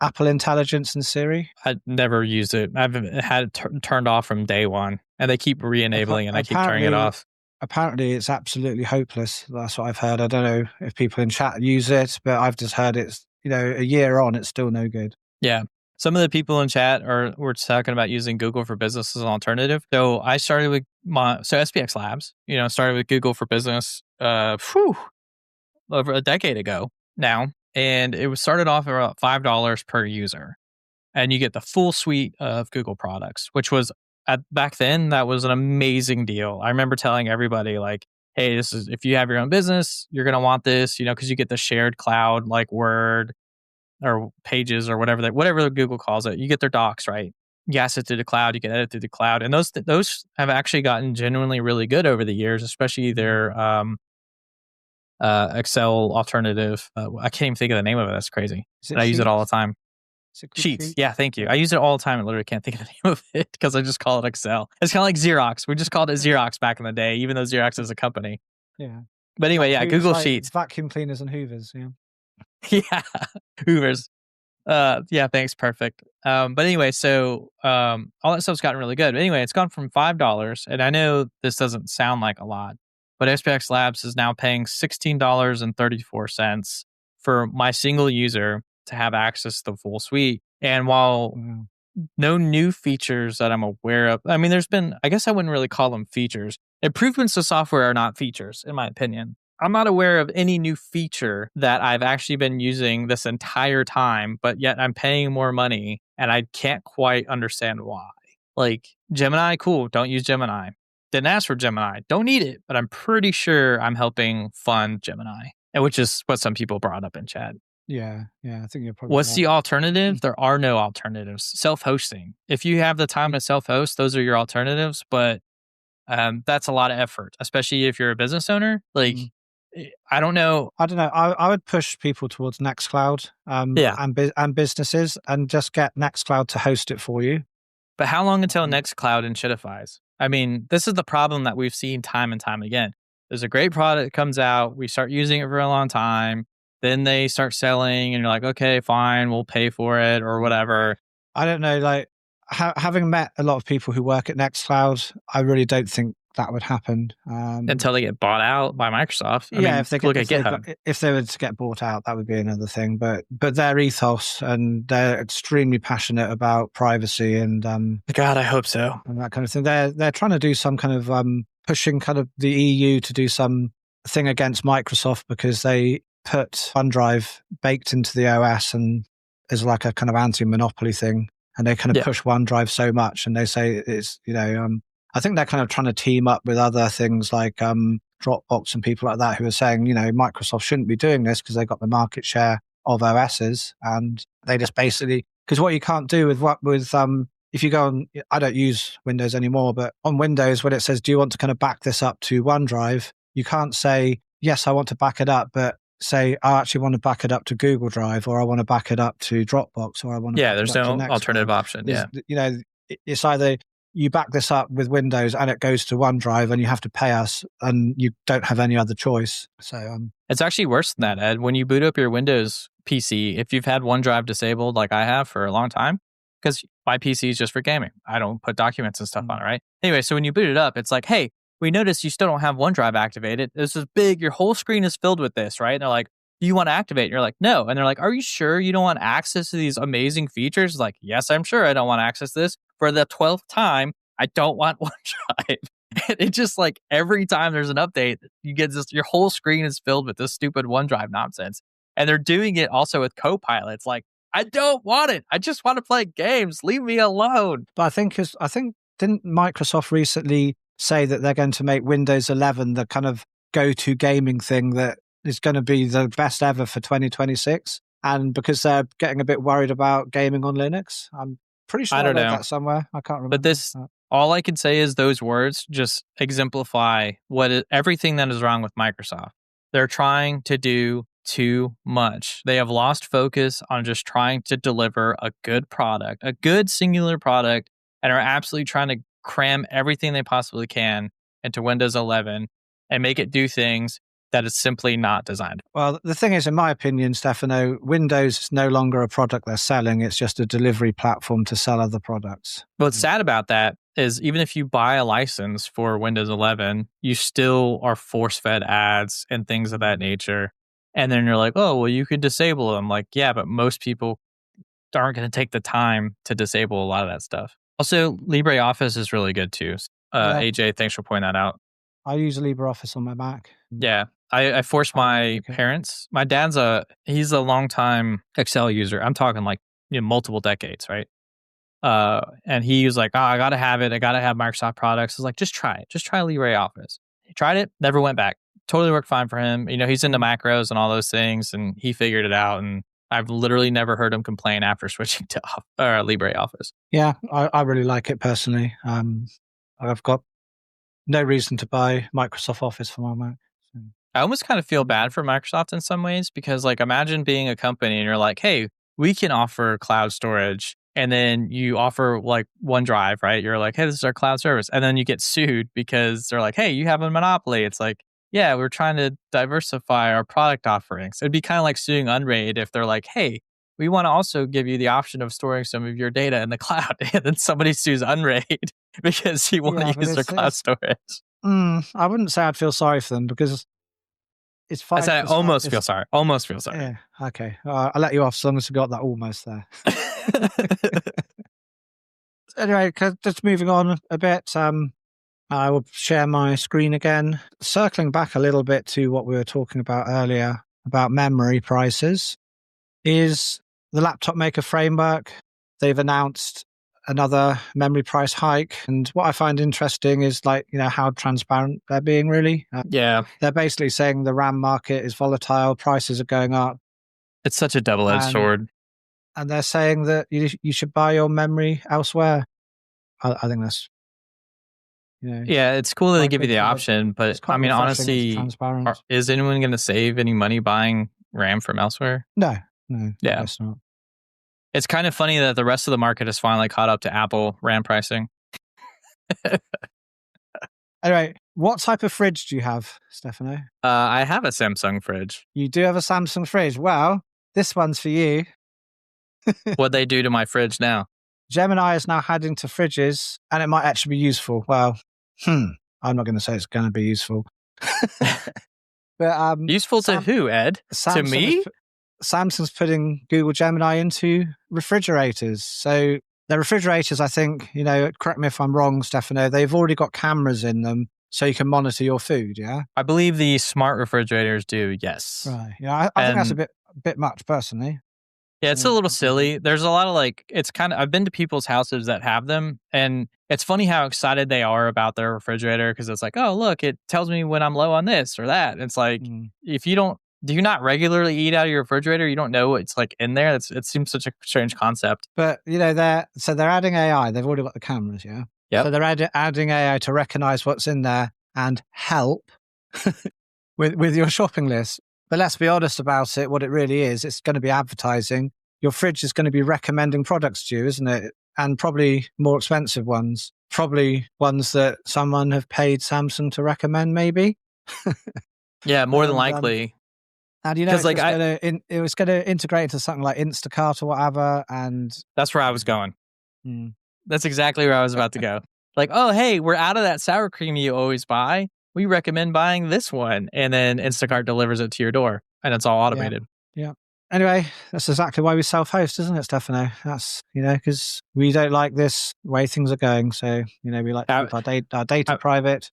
Apple Intelligence and Siri. I never used it. I've had it turned off from day one, and they keep re-enabling and I keep turning it off. Apparently, it's absolutely hopeless. That's what I've heard. I don't know if people in chat use it, but I've just heard it's, a year on, it's still no good. Yeah. Some of the people in chat were talking about using Google for Business as an alternative. So I started with SPX Labs, started with Google for Business over a decade ago now. And it was started off at about $5 per user. And you get the full suite of Google products, which was back then, that was an amazing deal. I remember telling everybody like, hey, this is, if you have your own business, you're going to want this, because you get the shared cloud like Word or Pages or whatever Google calls it. You get their docs, right? You access it to the cloud, you can edit through the cloud. And those have actually gotten genuinely really good over the years, especially their Excel alternative. I can't even think of the name of it. That's crazy. I use it all the time. Sheets. Yeah, thank you. I use it all the time. I literally can't think of the name of it because I just call it Excel. It's kind of like Xerox. We just called it Xerox back in the day, even though Xerox is a company. Yeah. But anyway, yeah, Google Sheets. Vacuum cleaners and Hoovers, yeah. Yeah, Hoovers. Yeah, thanks. Perfect. But anyway, so all that stuff's gotten really good. But anyway, it's gone from $5, and I know this doesn't sound like a lot, but SPX Labs is now paying $16.34 for my single user to have access to the full suite. And while no new features that I'm aware of, I mean, there's been, I guess I wouldn't really call them features. Improvements to software are not features, in my opinion. I'm not aware of any new feature that I've actually been using this entire time, but yet I'm paying more money and I can't quite understand why. Like Gemini, cool, don't use Gemini. Didn't ask for Gemini, don't need it, but I'm pretty sure I'm helping fund Gemini, which is what some people brought up in chat. Yeah, I think you're probably What's right. the alternative? There are no alternatives. Self-hosting. If you have the time to self-host, those are your alternatives, but that's a lot of effort, especially if you're a business owner. Like, I don't know. I don't know. I would push people towards Nextcloud Yeah. and businesses, and just get Nextcloud to host it for you. But how long until Nextcloud enshittifies? I mean, this is the problem that we've seen time and time again. There's a great product that comes out, we start using it for a long time, then they start selling, and you're like, okay, fine, we'll pay for it or whatever. I don't know. Like having met a lot of people who work at Nextcloud, I really don't think that would happen Until they get bought out by Microsoft. I mean, if they look at GitHub. if they were to get bought out, that would be another thing. But their ethos, and they're extremely passionate about privacy and God, I hope so. and that kind of thing. They're trying to do some kind of pushing kind of the EU to do some thing against Microsoft, because they put OneDrive baked into the OS and as like a kind of anti-monopoly thing, and they kind of push OneDrive so much, and they say it's I think they're kind of trying to team up with other things like Dropbox and people like that, who are saying, Microsoft shouldn't be doing this because they got the market share of OSs, and they just basically, because what you can't do with if you go on, I don't use Windows anymore, but on Windows, when it says, do you want to kind of back this up to OneDrive, you can't say, yes, I want to back it up, but say, I actually want to back it up to Google Drive, or I want to back it up to Dropbox, or I want to back there's it up no to alternative option. It's either you back this up with Windows and it goes to OneDrive and you have to pay us, and you don't have any other choice. So it's actually worse than that, Ed. When you boot up your Windows PC, if you've had OneDrive disabled like I have for a long time, because my PC is just for gaming, I don't put documents and stuff on it, right? Anyway, so when you boot it up, it's like, hey, we noticed you still don't have OneDrive activated. This is big. Your whole screen is filled with this, right? And they're like, do you want to activate? And you're like, no. And they're like, are you sure you don't want access to these amazing features? It's like, yes, I'm sure I don't want access to this. For the 12th time, I don't want OneDrive. And it just like every time there's an update, you get this, your whole screen is filled with this stupid OneDrive nonsense. And they're doing it also with Copilot. It's like, I don't want it. I just want to play games. Leave me alone. But I think didn't Microsoft recently say that they're going to make Windows 11 the kind of go-to gaming thing that is going to be the best ever for 2026? And because they're getting a bit worried about gaming on Linux, I'm pretty sure I read that somewhere. I can't remember. But all I can say is those words just exemplify everything that is wrong with Microsoft. They're trying to do too much. They have lost focus on just trying to deliver a good product, a good singular product, and are absolutely trying to cram everything they possibly can into Windows 11 and make it do things that it's simply not designed. Well, the thing is, in my opinion, Stefano, Windows is no longer a product they're selling. It's just a delivery platform to sell other products. What's sad about that is even if you buy a license for Windows 11, you still are force-fed ads and things of that nature. And then you're like, oh, well, you could disable them. Like, yeah, but most people aren't going to take the time to disable a lot of that stuff. Also, LibreOffice is really good too. AJ, thanks for pointing that out. I use LibreOffice on my Mac. Yeah. I forced my parents. My dad's he's a longtime Excel user. I'm talking like multiple decades, right? And he was like, oh, I got to have it. I got to have Microsoft products. I was like, just try it. Just try LibreOffice. He tried it, never went back. Totally worked fine for him. He's into macros and all those things, and he figured it out. And I've literally never heard him complain after switching to LibreOffice. Yeah, I really like it personally. I've got no reason to buy Microsoft Office for my Mac. So. I almost kind of feel bad for Microsoft in some ways, because like imagine being a company and you're like, hey, we can offer cloud storage. And then you offer like OneDrive, right? You're like, hey, this is our cloud service. And then you get sued because they're like, hey, you have a monopoly. It's like, yeah, we're trying to diversify our product offerings. It'd be kind of like suing Unraid if they're like, hey, we want to also give you the option of storing some of your data in the cloud. And then somebody sues Unraid because you want to use their cloud storage. I wouldn't say I'd feel sorry for them, because it's fine. I said I almost feel sorry. Almost feel sorry. Yeah. Okay. I'll let you off as long as you got that almost there. Anyway, just moving on a bit, I will share my screen again. Circling back a little bit to what we were talking about earlier about memory prices, is the Laptop Maker Framework. They've announced another memory price hike. And what I find interesting is how transparent they're being, really. Yeah. They're basically saying the RAM market is volatile, prices are going up. It's such a double-edged sword. And they're saying that you should buy your memory elsewhere. I think that's Yeah, it's cool that they quite give you the good. option, but It's quite I mean, refreshing, it's honestly, transparent. is anyone going to save any money buying RAM from elsewhere? No, Yeah. I guess not. It's kind of funny that the rest of the market has finally caught up to Apple RAM pricing. Anyway, what type of fridge do you have, Stefano? I have a Samsung fridge. You do have a Samsung fridge. Well, this one's for you. What'd they do to my fridge now? Gemini is now heading to fridges, and it might actually be useful. Well, I'm not going to say it's going to be useful. But useful to who, Ed? To me? Samsung's putting Google Gemini into refrigerators. So the refrigerators, I think, correct me if I'm wrong, Stefano, they've already got cameras in them so you can monitor your food, yeah? I believe the smart refrigerators do, yes. Right. Yeah, I think that's a bit much, personally. Yeah, it's a little silly. There's a lot of I've been to people's houses that have them, and it's funny how excited they are about their refrigerator because it's like, oh, look, it tells me when I'm low on this or that. It's like, if you do you not regularly eat out of your refrigerator? You don't know what's in there. It seems such a strange concept. But, they're adding AI. They've already got the cameras, yeah? Yep. So they're adding AI to recognize what's in there and help with your shopping list. But let's be honest about it. What it really is, it's going to be advertising. Your fridge is going to be recommending products to you, isn't it? And probably more expensive ones. Probably ones that someone have paid Samsung to recommend, maybe. Yeah, more than likely. And it was going to integrate into something like Instacart or whatever. And that's where I was going. That's exactly where I was about to go. Like, oh, hey, we're out of that sour cream you always buy. We recommend buying this one. And then Instacart delivers it to your door. And it's all automated. Yeah. Anyway, that's exactly why we self-host, isn't it, Stefano? That's, because we don't like this way things are going. So, we like to keep our data private.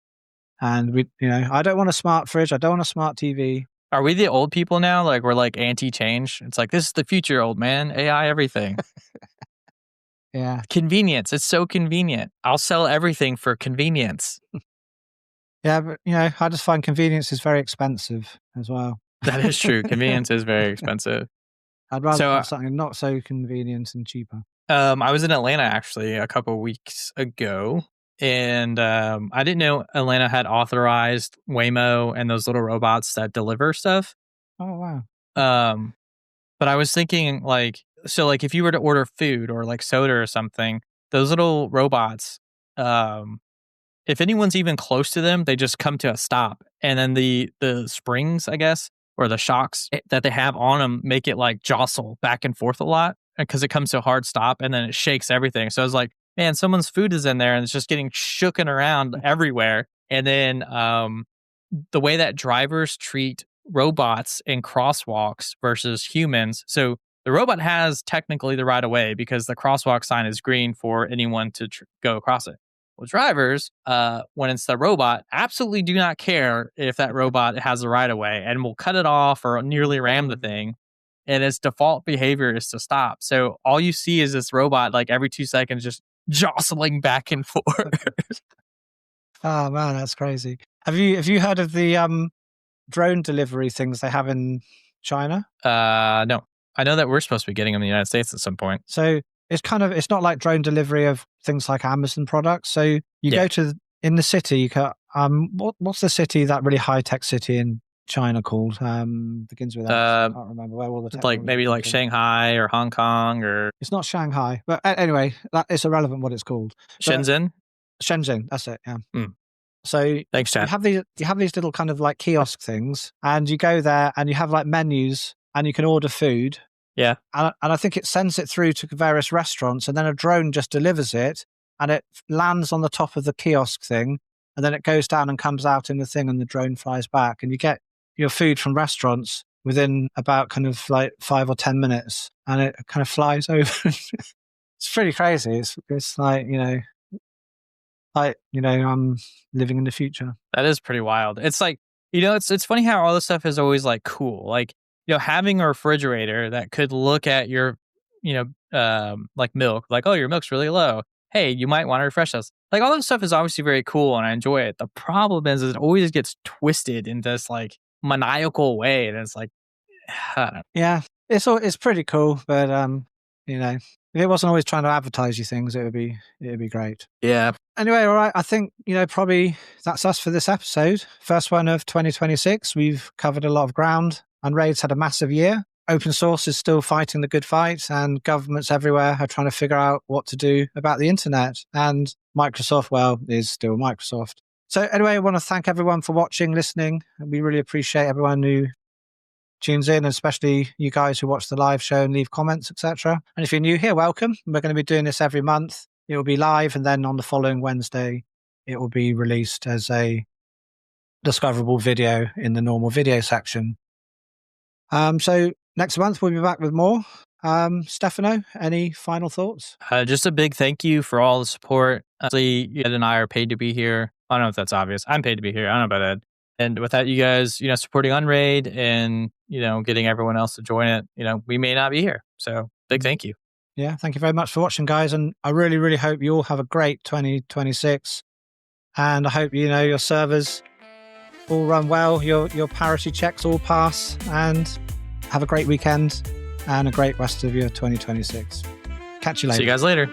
And we, I don't want a smart fridge. I don't want a smart TV. Are we the old people now? Like, we're anti-change? It's like, this is the future, old man. AI, everything. Yeah. Convenience. It's so convenient. I'll sell everything for convenience. Yeah, but, I just find convenience is very expensive as well. That is true. Convenience is very expensive. I'd rather have something not so convenient and cheaper. I was in Atlanta, actually, a couple of weeks ago. And I didn't know Atlanta had authorized Waymo and those little robots that deliver stuff. Oh, wow. But I was thinking, if you were to order food or soda or something, those little robots, if anyone's even close to them, they just come to a stop. And then the springs, I guess, or the shocks that they have on them make it jostle back and forth a lot because it comes to a hard stop and then it shakes everything. So I was like, man, someone's food is in there and it's just getting shooken around everywhere. And then the way that drivers treat robots in crosswalks versus humans. So the robot has technically the right of way because the crosswalk sign is green for anyone to go across it. Well, drivers, when it's the robot, absolutely do not care if that robot has the right of way and will cut it off or nearly ram the thing. And its default behavior is to stop. So all you see is this robot every 2 seconds just jostling back and forth. Oh man, that's crazy. Have you heard of the drone delivery things they have in China? No. I know that we're supposed to be getting them in the United States at some point. So it's not like drone delivery of things like Amazon products. So you go in the city, you can, what's the city, that really high tech city in China called? Begins with X. I can't remember where all the tech. Maybe Shanghai or Hong Kong or. It's not Shanghai, but anyway, it's irrelevant what it's called. Shenzhen. Shenzhen, that's it. Yeah. Mm. So thanks, Chad. You have these little kind of kiosk things, and you go there and you have menus, and you can order food. Yeah. And I think it sends it through to various restaurants, and then a drone just delivers it, and it lands on the top of the kiosk thing, and then it goes down and comes out in the thing, and the drone flies back, and you get your food from restaurants within about 5 or 10 minutes, and it kind of flies over. It's pretty crazy. It's I'm living in the future. That is pretty wild. It's it's funny how all this stuff is always cool. Having a refrigerator that could look at your, milk, oh, your milk's really low. Hey, you might want to refresh this. All that stuff is obviously very cool and I enjoy it. The problem is it always gets twisted in this maniacal way. And it's I don't know. Yeah, it's pretty cool, but If it wasn't always trying to advertise you things, it would be great. Yeah. Anyway, all right. I think, probably that's us for this episode. First one of 2026. We've covered a lot of ground. Unraid's had a massive year. Open source is still fighting the good fight, and governments everywhere are trying to figure out what to do about the internet. And Microsoft, well, is still Microsoft. So anyway, I want to thank everyone for watching, listening. And we really appreciate everyone who tunes in, especially you guys who watch the live show and leave comments, etc. And if you're new here, welcome. We're going to be doing this every month. It will be live, and then on the following Wednesday, it will be released as a discoverable video in the normal video section. So next month, we'll be back with more. Stefano, any final thoughts? Just a big thank you for all the support. Actually, Ed and I are paid to be here. I don't know if that's obvious. I'm paid to be here. I don't know about Ed. And without you guys, supporting Unraid and, getting everyone else to join it, we may not be here. So big thank you. Yeah, thank you very much for watching, guys. And I really, really hope you all have a great 2026. And I hope, your servers all run well, your parity checks all pass, and have a great weekend and a great rest of your 2026. Catch you later. See you guys later.